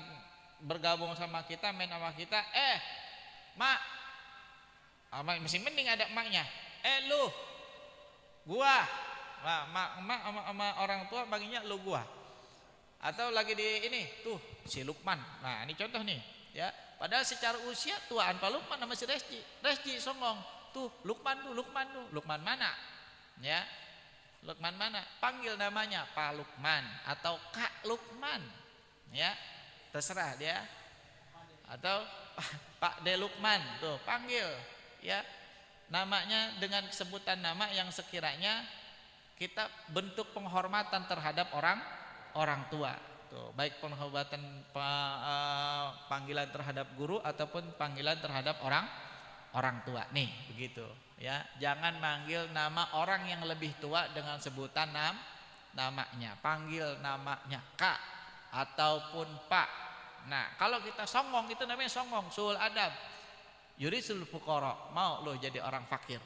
bergabung sama kita, main sama kita, mak, masih mending ada emaknya. Lu, gua, mak sama orang tua baginya lu gua. Atau lagi di ini, tuh si Lukman. Nah, ini contoh nih, ya. Padahal secara usia tuaan Pak Lukman sama si Resji songong. Tuh Lukman tuh, Lukman mana? Ya. Lukman mana? Panggil namanya Pak Lukman atau Kak Lukman. Ya. Terserah dia. Atau Pak De Lukman, tuh panggil, ya. Namanya dengan sebutan nama yang sekiranya kita bentuk penghormatan terhadap orang tua. Tuh, baik penghormatan panggilan terhadap guru ataupun panggilan terhadap orang tua. Nih, begitu, ya. Jangan manggil nama orang yang lebih tua dengan sebutan namanya. Panggil namanya Kak ataupun Pak. Nah, kalau kita songong itu namanya songong, suul adab. Yurisul fuqara, mau lo jadi orang fakir.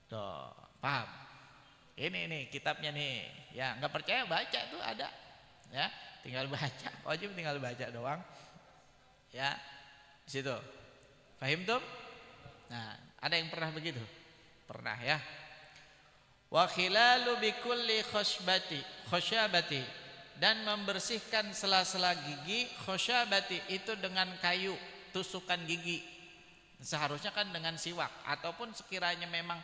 Tuh, paham? Ini kitabnya nih. Ya, enggak percaya baca tuh ada. Ya, tinggal baca. Wajib tinggal baca doang. Ya. Di situ. Paham tuh? Nah, ada yang pernah begitu? Pernah ya. Wa khilalu bikulli khusyabati, dan membersihkan sela-sela gigi, khusyabati itu dengan kayu, tusukan gigi. Seharusnya kan dengan siwak, ataupun sekiranya memang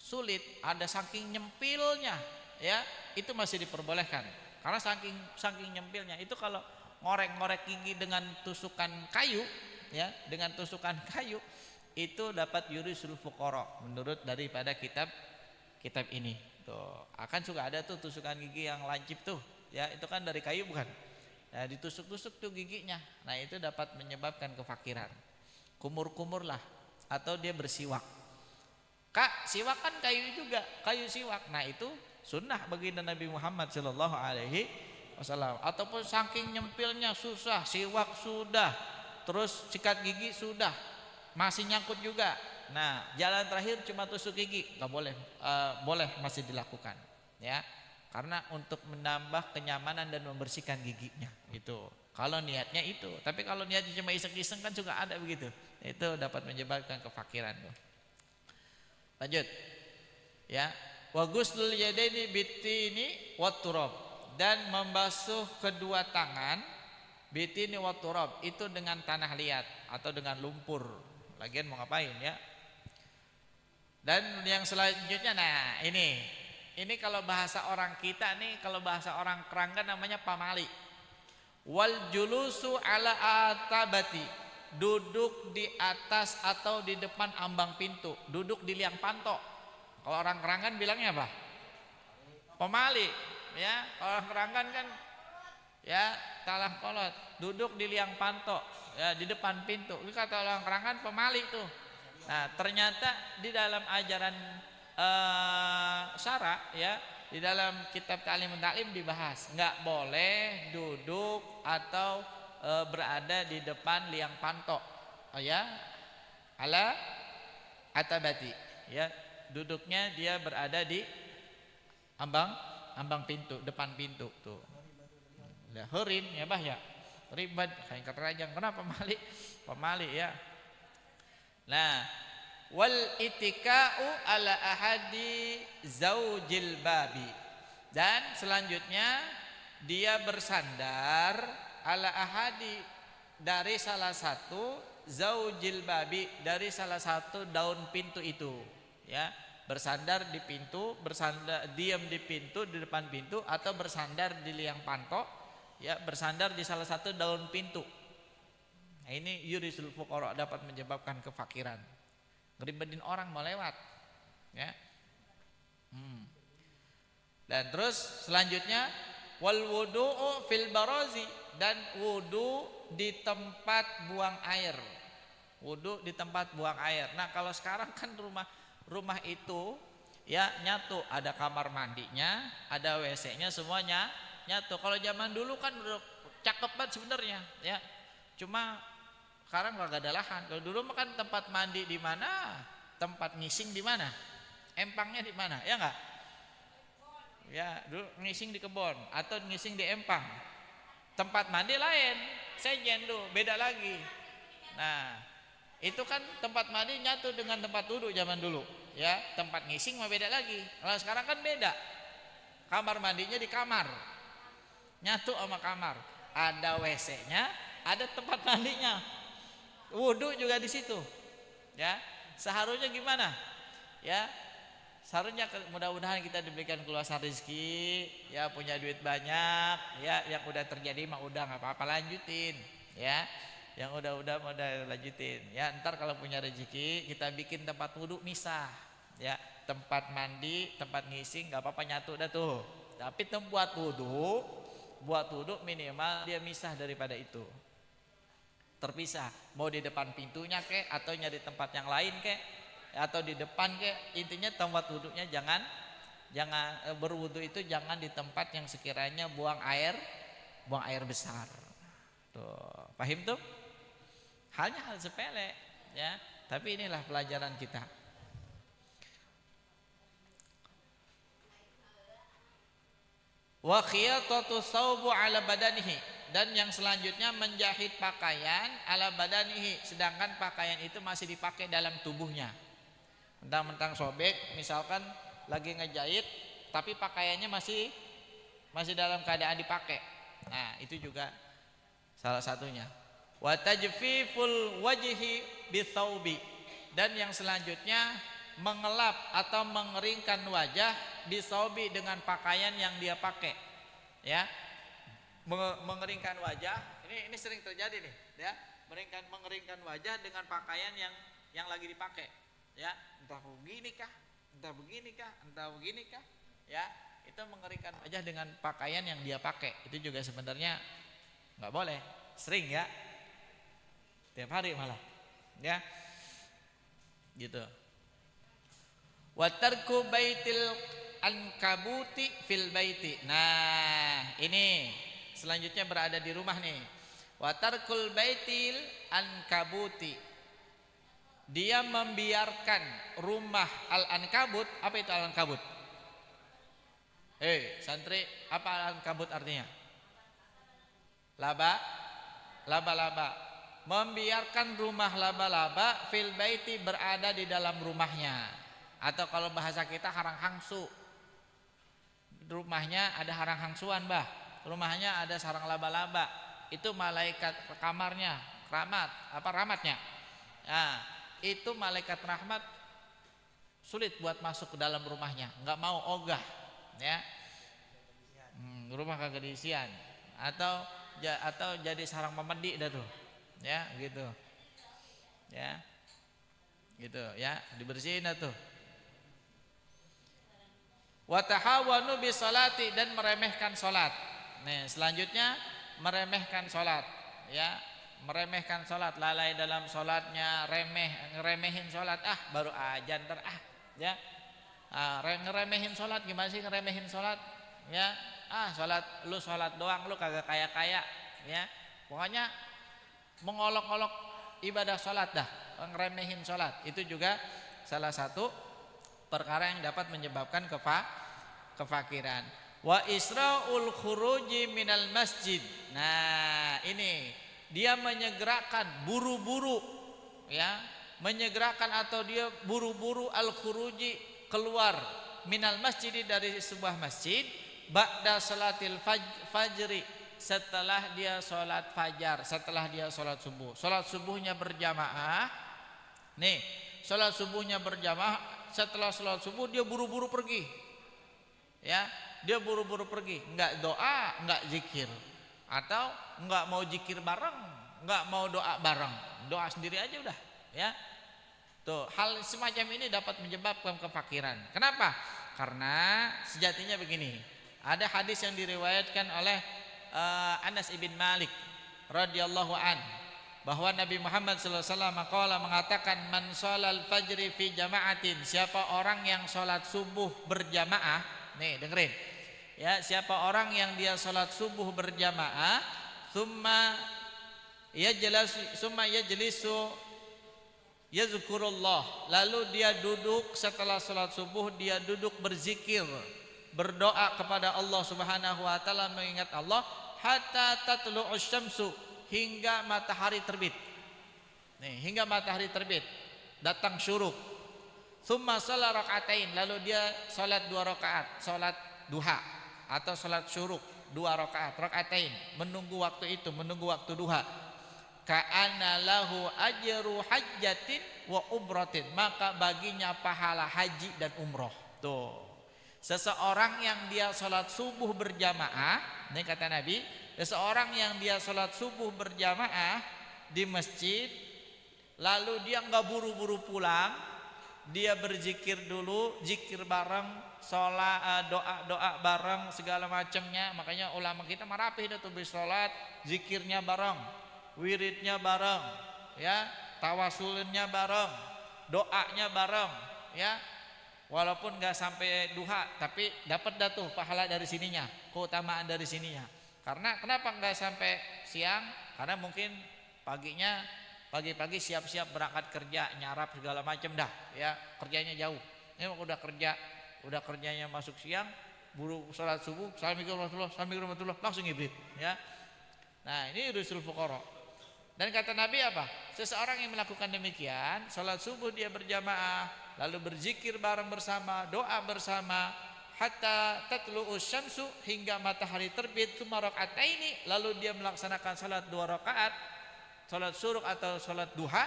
sulit, ada saking nyempilnya, ya, itu masih diperbolehkan. Karena saking nyempilnya itu kalau ngorek-ngorek gigi dengan tusukan kayu, ya, dengan tusukan kayu itu dapat yurisul fuqara menurut daripada kitab ini. Tuh, akan suka ada tuh tusukan gigi yang lancip tuh, ya, itu kan dari kayu bukan? Nah, ditusuk-tusuk tuh giginya. Nah, itu dapat menyebabkan kefakiran. Kumur-kumur lah, atau dia bersiwak. Kak, siwak kan kayu juga, kayu siwak. Nah, itu sunnah baginda Nabi Muhammad sallallahu alaihi wasallam. Ataupun saking nyempilnya susah, siwak sudah, terus sikat gigi sudah, masih nyangkut juga. Nah, jalan terakhir cuma tusuk gigi, nggak boleh, boleh masih dilakukan, ya, karena untuk menambah kenyamanan dan membersihkan giginya. Itu Kalau niatnya itu. Tapi kalau niatnya cuma iseng-iseng kan juga ada begitu. Itu dapat menyebabkan kefakiran tuh. Lanjut. Ya. Wa ghuslul yadaini bitini wat turab, dan membasuh kedua tangan bitini wat turab itu dengan tanah liat atau dengan lumpur. Lagian mau ngapain ya? Dan yang selanjutnya, nah ini kalau bahasa orang kita nih, kalau bahasa orang keranggan namanya pamali. Wal julusu ala atabati, duduk di atas atau di depan ambang pintu, duduk di liang panto. Kalau orang keranggan bilangnya apa? Pemali, ya. Kalau orang keranggan kan ya talah kolot, duduk di liang panto, ya di depan pintu. Itu kata orang keranggan pemali tuh. Nah, ternyata di dalam ajaran syara ya, di dalam kitab Ta'lim Ta'lim dibahas nggak boleh duduk atau berada di depan liang panto, ya ala atabati, ya duduknya dia berada di ambang pintu, depan pintu tuh. Lah herin ya bah ya, ribet kayak kata rajang. Kenapa pemali ya. Nah, wal itika'u ala ahadi zaujil babi, dan selanjutnya dia bersandar ala ahadi dari salah satu zaujil babi, dari salah satu daun pintu itu, ya bersandar di pintu, bersandar diam di pintu, di depan pintu, atau bersandar di liang panto, ya bersandar di salah satu daun pintu. Nah, ini yurisul fuqara, dapat menyebabkan kefakiran. Ngeribetin orang mau lewat, ya. Dan terus selanjutnya wal wudu'u fil barazi, dan wudu di tempat buang air. Wudu di tempat buang air. Nah, kalau sekarang kan rumah itu ya nyatu, ada kamar mandinya, ada WC-nya, semuanya nyatu. Kalau zaman dulu kan udah cakep banget sebenarnya, ya. Cuma sekarang gak ada lahan. Kalau dulu makan tempat mandi di mana, tempat ngising di mana, empangnya di mana, ya enggak? Ya, dulu ngising di kebun atau ngising di empang. Tempat mandi lain, sejen tuh, beda lagi. Nah, itu kan tempat mandi nyatu dengan tempat duduk zaman dulu, ya. Tempat ngising mah beda lagi. Kalau sekarang kan beda. Kamar mandinya di kamar, nyatu sama kamar. Ada WC-nya, ada tempat mandinya. Wudu juga di situ, ya. Seharusnya gimana, ya? Seharusnya mudah-mudahan kita diberikan keluasan rezeki, ya punya duit banyak, ya. Yang udah terjadi mah udah nggak apa-apa, lanjutin, ya. Yang udah lanjutin, ya. Ntar kalau punya rezeki kita bikin tempat wudu misah, ya. Tempat mandi, tempat ngising nggak apa-apa, nyatu dah tuh. Tapi tempat wudu minimal dia misah daripada itu. Terpisah, mau di depan pintunya kek, atau nyari tempat yang lain kek, atau di depan kek. Intinya tempat wudhunya jangan berwudhu itu jangan di tempat yang sekiranya buang air besar. Tuh, paham tuh? Hanya hal sepele, ya. Tapi inilah pelajaran kita. Wa khiyatatu thawbu ala badanihi, dan yang selanjutnya menjahit pakaian ala badanihi, sedangkan pakaian itu masih dipakai dalam tubuhnya. Mentang-mentang sobek, misalkan lagi ngejahit tapi pakaiannya masih dalam keadaan dipakai. Nah, itu juga salah satunya. Wa tajfiful wajhi bithaubi, dan yang selanjutnya mengelap atau mengeringkan wajah bisaubi, dengan pakaian yang dia pakai, ya. Mengeringkan wajah, ini sering terjadi nih, ya. Mengeringkan wajah dengan pakaian yang lagi dipakai, ya. Entah begini kah, ya. Itu mengeringkan wajah dengan pakaian yang dia pakai. Itu juga sebenarnya nggak boleh, sering ya, tiap hari malah, ya, gitu. Wa tarku baitil ankabuti fil baiti. Nah, ini selanjutnya berada di rumah nih. Wa tarkul baitil ankabuti, dia membiarkan rumah al-ankabut. Apa itu al-ankabut? Santri, apa al-ankabut artinya? laba-laba, membiarkan rumah laba-laba fil baiti berada di dalam rumahnya, atau kalau bahasa kita harang hangsu, rumahnya ada harang hangsuan bah, rumahnya ada sarang laba-laba, itu malaikat kamarnya rahmatnya, nah, itu malaikat rahmat sulit buat masuk ke dalam rumahnya, nggak mau ogah ya, rumah kagak diisian, atau jadi sarang memedi dah tuh ya, gitu ya, dibersihin dah tuh. Wa tahawanu bi salati, dan meremehkan salat. Nih selanjutnya meremehkan salat ya, meremehkan salat, lalai dalam salatnya, ngeremehin salat, baru ajan ya, ngeremehin salat. Gimana sih ngeremehin salat ya, salat lu salat doang, lu kagak kaya ya, pokoknya mengolok-olok ibadah salat dah, ngeremehin salat, itu juga salah satu perkara yang dapat menyebabkan kefakiran. Wa isra'ul khuruji minal masjid, nah ini dia menyegerakan, buru-buru ya, menyegerakan atau dia buru-buru al-khuruji, keluar, minal masjid, dari sebuah masjid, ba'da salatil fajri, setelah dia sholat fajar, setelah dia sholat subuh. Sholat subuhnya berjamaah nih, sholat subuhnya berjamaah, setelah sholat subuh dia buru-buru pergi ya, dia buru-buru pergi, enggak doa, enggak zikir, atau enggak mau zikir bareng, enggak mau doa bareng, doa sendiri aja udah ya. Tuh, hal semacam ini dapat menyebabkan kefakiran. Kenapa? Karena sejatinya begini, ada hadis yang diriwayatkan oleh Anas ibn Malik radhiyallahu an, bahwa Nabi Muhammad sallallahu alaihi wasallam mengatakan, man sholal fajri fi jama'atin, siapa orang yang sholat subuh berjamaah, nih dengerin ya, siapa orang yang dia sholat subuh berjamaah, summa yajlisu yazkurullah, lalu dia duduk setelah sholat subuh, dia duduk berzikir, berdoa kepada Allah Subhanahu wa taala, mengingat Allah, hatta tatlu'us syamsu, hingga matahari terbit. Nih, hingga matahari terbit, datang syuruk. Tsumma shalla rakaatain, lalu dia salat 2 rakaat, salat duha atau salat syuruk 2 rakaat, rakaatain, menunggu waktu itu, menunggu waktu duha. Ka'anna lahu ajru hajjatin wa umratin, maka baginya pahala haji dan umroh. Tuh, seseorang yang dia salat subuh berjamaah, ini kata Nabi, seseorang yang dia salat subuh berjamaah di masjid, lalu dia enggak buru-buru pulang, dia berzikir dulu, zikir bareng, sholat, doa bareng, segala macamnya. Makanya ulama kita marapih dah tuh bersolat, zikirnya bareng, wiridnya bareng, ya, tawasulnya bareng, doanya bareng, ya. Walaupun nggak sampai duha, tapi dapat dah tuh pahala dari sininya, keutamaan dari sininya. Karena kenapa nggak sampai siang? Karena mungkin pagi-pagi siap-siap berangkat kerja, nyarap segala macam dah, ya, kerjanya jauh. Ini udah kerjanya masuk siang, buru sholat subuh, assalamualaikum, langsung ibrit, ya. Nah, ini rusul fuqara. Dan kata Nabi apa? Seseorang yang melakukan demikian, sholat subuh dia berjamaah, lalu berzikir bareng bersama, doa bersama, hatta tatlu'us syamsu, hingga matahari terbit, tsumma raka'ataini, lalu dia melaksanakan salat 2 rakaat, salat syuruk atau salat duha,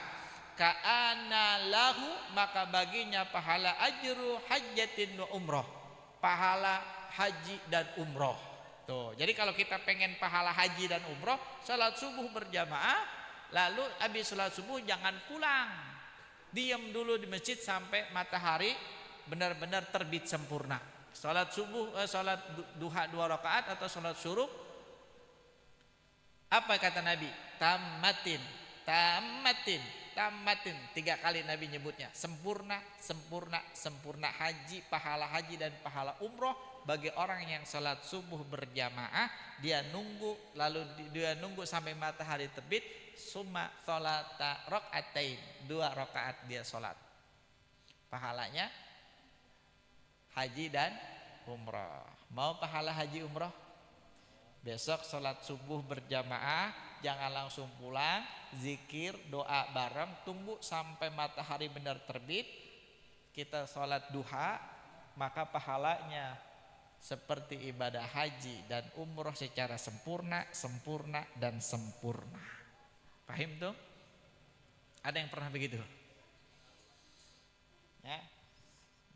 ka'ana lahu, maka baginya pahala ajru hajjatin wa umroh, pahala haji dan umroh. Tuh, jadi kalau kita pengen pahala haji dan umroh, salat subuh berjamaah, lalu habis salat subuh jangan pulang, diam dulu di masjid sampai matahari benar-benar terbit sempurna. Salat subuh, salat duha 2 rakaat atau salat syuruk, apa kata Nabi? Tamatin, 3 kali Nabi nyebutnya, sempurna, haji, pahala haji dan pahala umroh bagi orang yang salat subuh berjamaah, dia nunggu, lalu dia nunggu sampai matahari terbit, summa sholata rakaatain, 2 rakaat dia salat, pahalanya haji dan umroh. Mau pahala haji umroh? Besok salat subuh berjamaah, jangan langsung pulang, zikir, doa bareng, tunggu sampai matahari benar terbit, kita sholat duha, maka pahalanya seperti ibadah haji dan umroh secara sempurna, sempurna, dan sempurna. Paham tuh? Ada yang pernah begitu? Ya,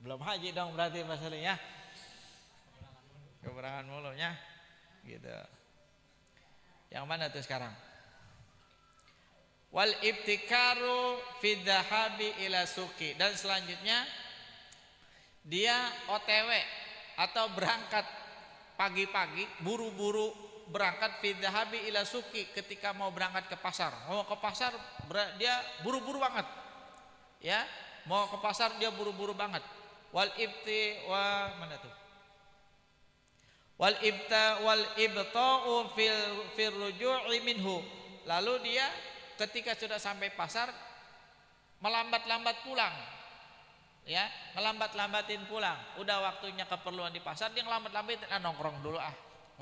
belum haji dong berarti masalahnya. Keberangan mulunya, gitu. Yang mana tuh sekarang? Wal ibtikaru fi dhahabi ila suki, dan selanjutnya dia OTW atau berangkat pagi-pagi, buru-buru berangkat fi dhahabi ila suki, ketika mau berangkat ke pasar. Mau ke pasar dia buru-buru banget. Ya, mau ke pasar dia buru-buru banget. Wal ibti wa mana tuh? Wal ibta'u fil ruju'i minhu. Lalu dia ketika sudah sampai pasar melambat-lambat pulang. Ya, ngelambat-lambatin pulang. Udah waktunya keperluan di pasar, dia ngelambat-lambatin, nongkrong dulu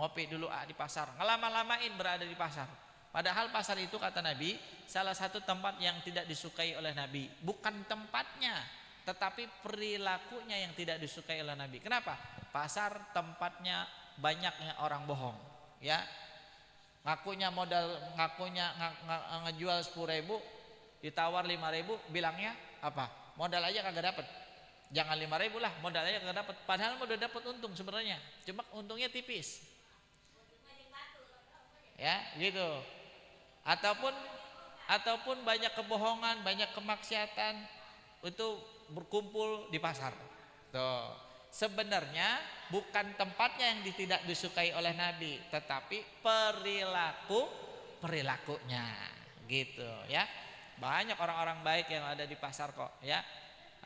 ngopi dulu di pasar. Ngelama-lamain berada di pasar. Padahal pasar itu kata Nabi salah satu tempat yang tidak disukai oleh Nabi. Bukan tempatnya, tetapi perilakunya yang tidak disukai oleh Nabi. Kenapa? Pasar tempatnya banyaknya orang bohong, ya, ngakunya ngejual 10.000, ditawar 5.000, bilangnya apa? Modal aja kagak dapet. Jangan 5.000 lah, modal aja kagak dapet. Padahal udah dapet untung sebenarnya, cuma untungnya tipis. Ya, gitu. Ataupun banyak kebohongan, banyak kemaksiatan itu berkumpul di pasar. Tuh. Sebenarnya bukan tempatnya yang tidak disukai oleh Nabi, tetapi perilakunya, gitu ya. Banyak orang-orang baik yang ada di pasar kok, ya.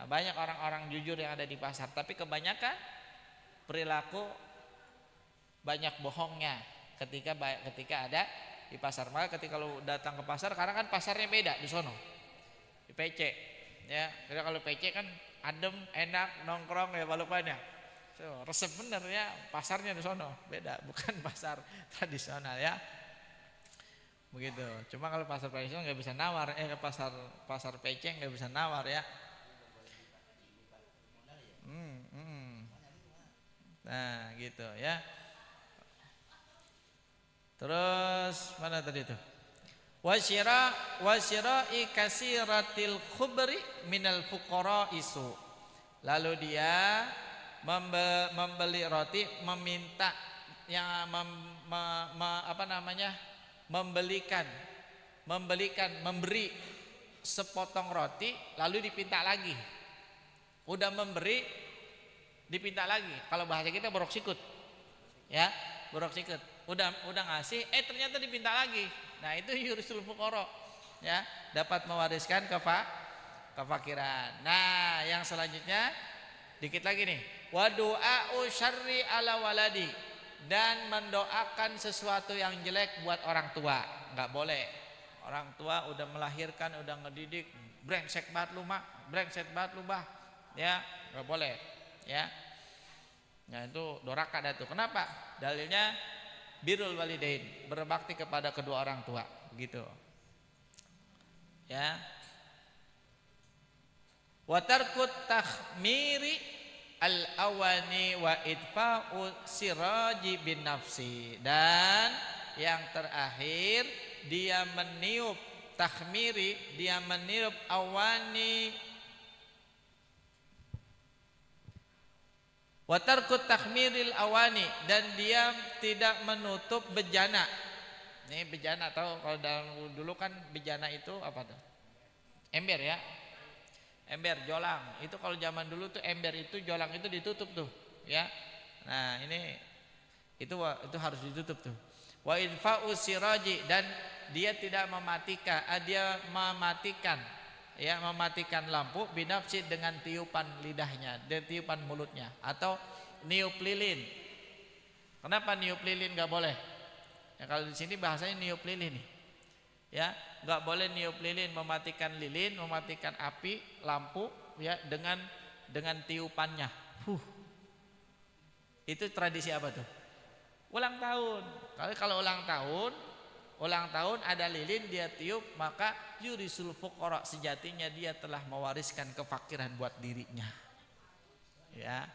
Banyak orang-orang jujur yang ada di pasar, tapi kebanyakan perilaku banyak bohongnya ketika ada di pasar. Maka ketika lu datang ke pasar, karena kan pasarnya beda di sono, di PC, ya. Karena kalau PC kan adem, enak, nongkrong ya balupannya. So, resep bener ya, pasarnya di sono beda, bukan pasar tradisional ya. Begitu. Cuma kalau pasar tradisional nggak bisa nawar, pasar PC nggak bisa nawar ya. Nah, gitu ya. Terus mana tadi tuh? Wasyira'i kasiratil khubri minal fuqara isu. Lalu dia membeli roti, meminta yang memberi sepotong roti, lalu dipinta lagi. Udah memberi dipinta lagi. Kalau bahasa kita borok sikut. Ya, borok sikut. Udah ngasih, ternyata dipinta lagi. Nah, itu yurisul fuqara, ya, dapat mewariskan kefakiran. Nah, yang selanjutnya dikit lagi nih, wa du'a'u syarri ala waladi, dan mendoakan sesuatu yang jelek buat orang tua. Enggak boleh. Orang tua udah melahirkan, udah ngedidik, brengsek banget lu mak, brengsek banget lu bah, ya, enggak boleh, ya. Nah, itu doraka dah tuh. Kenapa? Dalilnya birrul walidain, berbakti kepada kedua orang tua, gitu. Ya. Wa tarkut takhmiri al-awani wa idfa'u siraji bin nafsi, dan yang terakhir dia meniup takhmiri, dia meniup awani wa tarkut takhmiril awani, dan dia tidak menutup bejana. Ini bejana, tahu kalau dulu kan bejana itu apa tuh? Ember ya. Ember, jolang. Itu kalau zaman dulu tuh ember itu, jolang itu ditutup tuh, ya. Nah, ini itu harus ditutup tuh. Wa idfa'u siraji, dan dia tidak mematikan, mematikan lampu binafsi, dengan tiupan lidahnya, dan tiupan mulutnya, atau niup lilin. Kenapa niup lilin nggak boleh? Ya, kalau di sini bahasanya niup lilin nih, ya, nggak boleh niup lilin, mematikan lilin, mematikan api lampu, ya, dengan tiupannya. Itu tradisi apa tuh? Ulang tahun. Kalau ulang tahun ulang tahun ada lilin dia tiup, maka yurisul fuqara, sejatinya dia telah mewariskan kefakiran buat dirinya. Ya.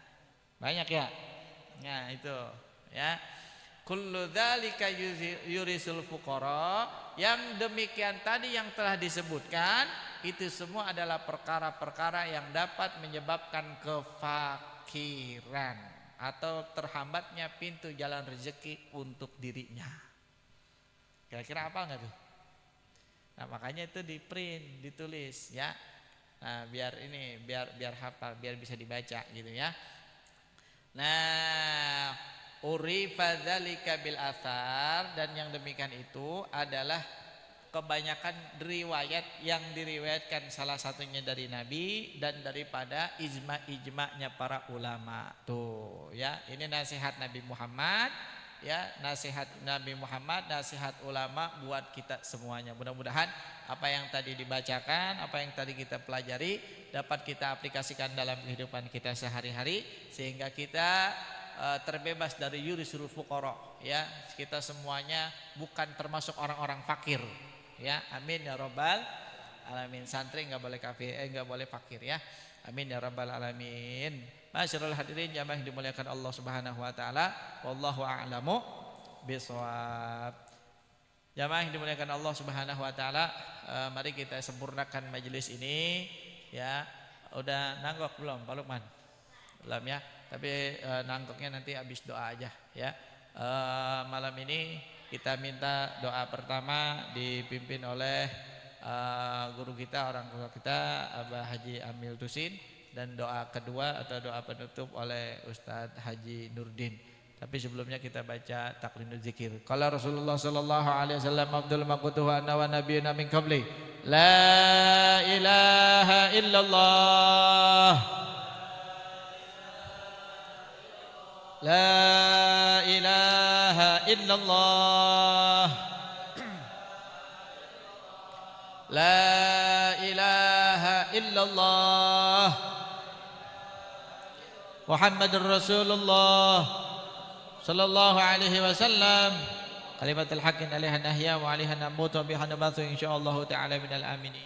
Banyak ya. Ya, itu ya. Kullu dzalika yurisul fuqara, yang demikian tadi yang telah disebutkan itu semua adalah perkara-perkara yang dapat menyebabkan kefakiran atau terhambatnya pintu jalan rezeki untuk dirinya. Kira-kira apa enggak tuh? Nah, makanya itu di print, ditulis ya. Nah, biar hafal, biar bisa dibaca gitu ya. Nah, urifa dzalika bil athar, dan yang demikian itu adalah kebanyakan riwayat yang diriwayatkan salah satunya dari Nabi dan daripada ijma-ijma'nya para ulama. Tuh ya, ini nasihat Nabi Muhammad ya, nasihat Nabi Muhammad, nasihat ulama buat kita semuanya. Mudah-mudahan apa yang tadi dibacakan, apa yang tadi kita pelajari dapat kita aplikasikan dalam kehidupan kita sehari-hari, sehingga kita terbebas dari yurisul fuqara ya. Kita semuanya bukan termasuk orang-orang fakir ya. Amin ya rabbal alamin. Santri enggak boleh kafir, enggak boleh fakir ya. Amin ya rabbal alamin. Masyarul hadirin jamaah yang dimuliakan Allah Subhanahu wa taala, wallahu a'lamu bishawab. Jamaah yang dimuliakan Allah Subhanahu wa taala, mari kita sempurnakan majelis ini ya. Udah nanggok belum Pak Lukman? Belum ya. Tapi nanggoknya nanti habis doa aja ya. Malam ini kita minta doa pertama dipimpin oleh guru kita, orang tua kita, Abah Haji Amil Tusin, dan doa kedua atau doa penutup oleh Ustadz Haji Nurdin. Tapi sebelumnya kita baca taklinul zikir. Qala Rasulullah sallallahu alaihi wasallam, Abdul maqutuhu anna wa nabiyyuna min qabli, la ilaha illallah, la ilaha illallah, la ilaha illallah, Muhammadur Rasulullah sallallahu alaihi wasallam, kalimatul haqqin alaiha nahya wa alaiha namut wa biha nabathu insyaallah taala minal aminin.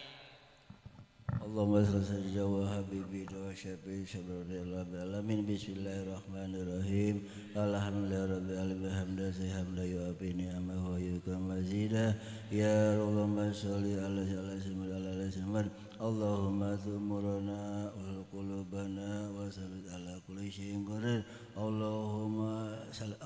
Allahumma salli wa habibi wa syafi'i sabrillah alamin. Bismillahirrahmanirrahim. Alhamdulillahi rabbil alamin hamdan hamdan yu'afini amma huwa yukam mazida. Ya Allahumma shalli ala sayyidina Allahumma thumurana wa qulubana wa sabit ala kulli syai'in qadir. Allahumma salli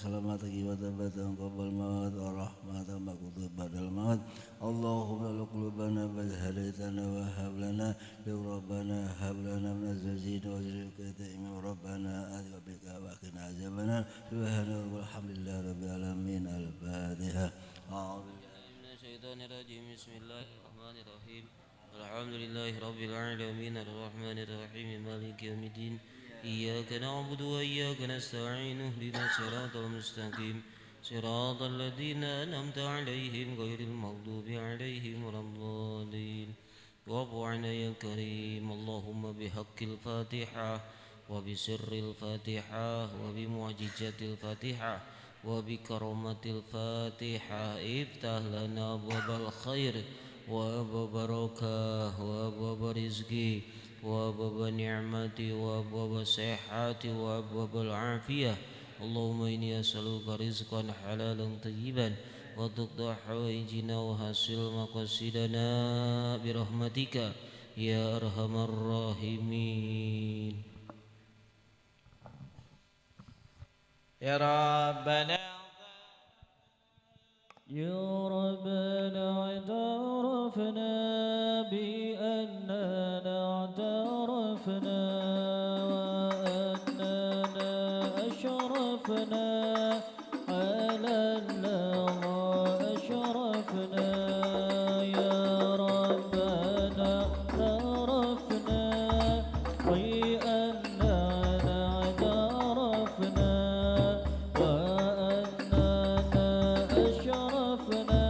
salamatan wa tabatan qabl maut wa rahmatan maqdud badal maut. Allahumma qulubana bal hadaitana wa hab lana bi rabbana hab lana min azwajina wa dhurriyyatina rabbana adwa bika wa qina azabana subhana walhamdulillahi rabbil alamin. Al-Fatihah. A'udzu billahi minasy syaithanir rajim. Bismillahirrahmanirrahim. Alhamdulillahi rabbil alamin arrahmanir rahim maliki yaumiddin. Iyyaka na'budu wa iyyaka nasta'in ihdinas siratal mustaqim siratal ladzina an'amta 'alaihim ghairil maghdubi 'alaihim waladdallin. Wa'fu 'anna ya karim. Allahumma bihaqqil Fatihah wa bisirril Fatihah wa bimu'jizatil Fatihah wa bikaramatil Fatihah iftah lana abwabal khair wa abwab barakah wa abwab rizqi wa abwab ni'mati wa abwab sihhati wa abwab al-afiyah. Allahumma inni as'aluka rizqan halalan tayyiban wa tuqda hawaijina wa hasil maqasidana birahmatika ya arhamar rahimin. Ya Rabbana يا ربنا اعترفنا بأننا اعترفنا وأننا أشرفنا على الله أشرفنا. يا ربنا اعترفنا بأننا اعترفنا أشرفنا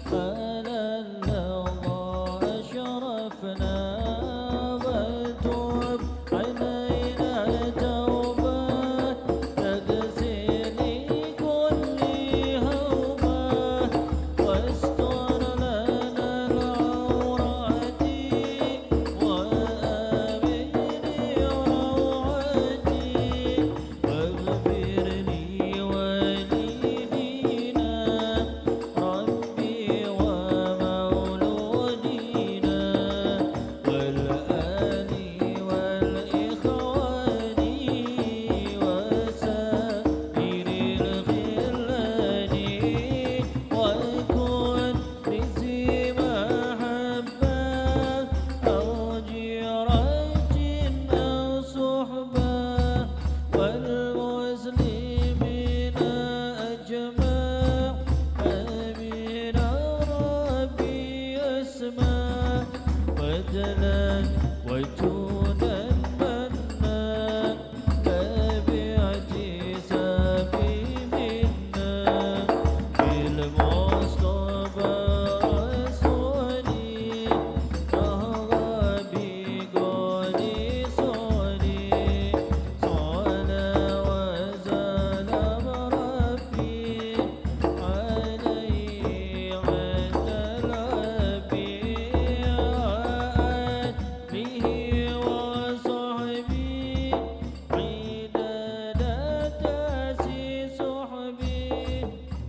على الله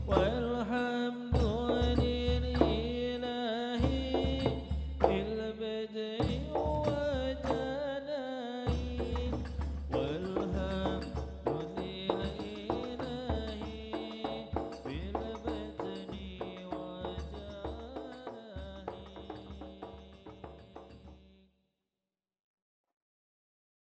وَالْ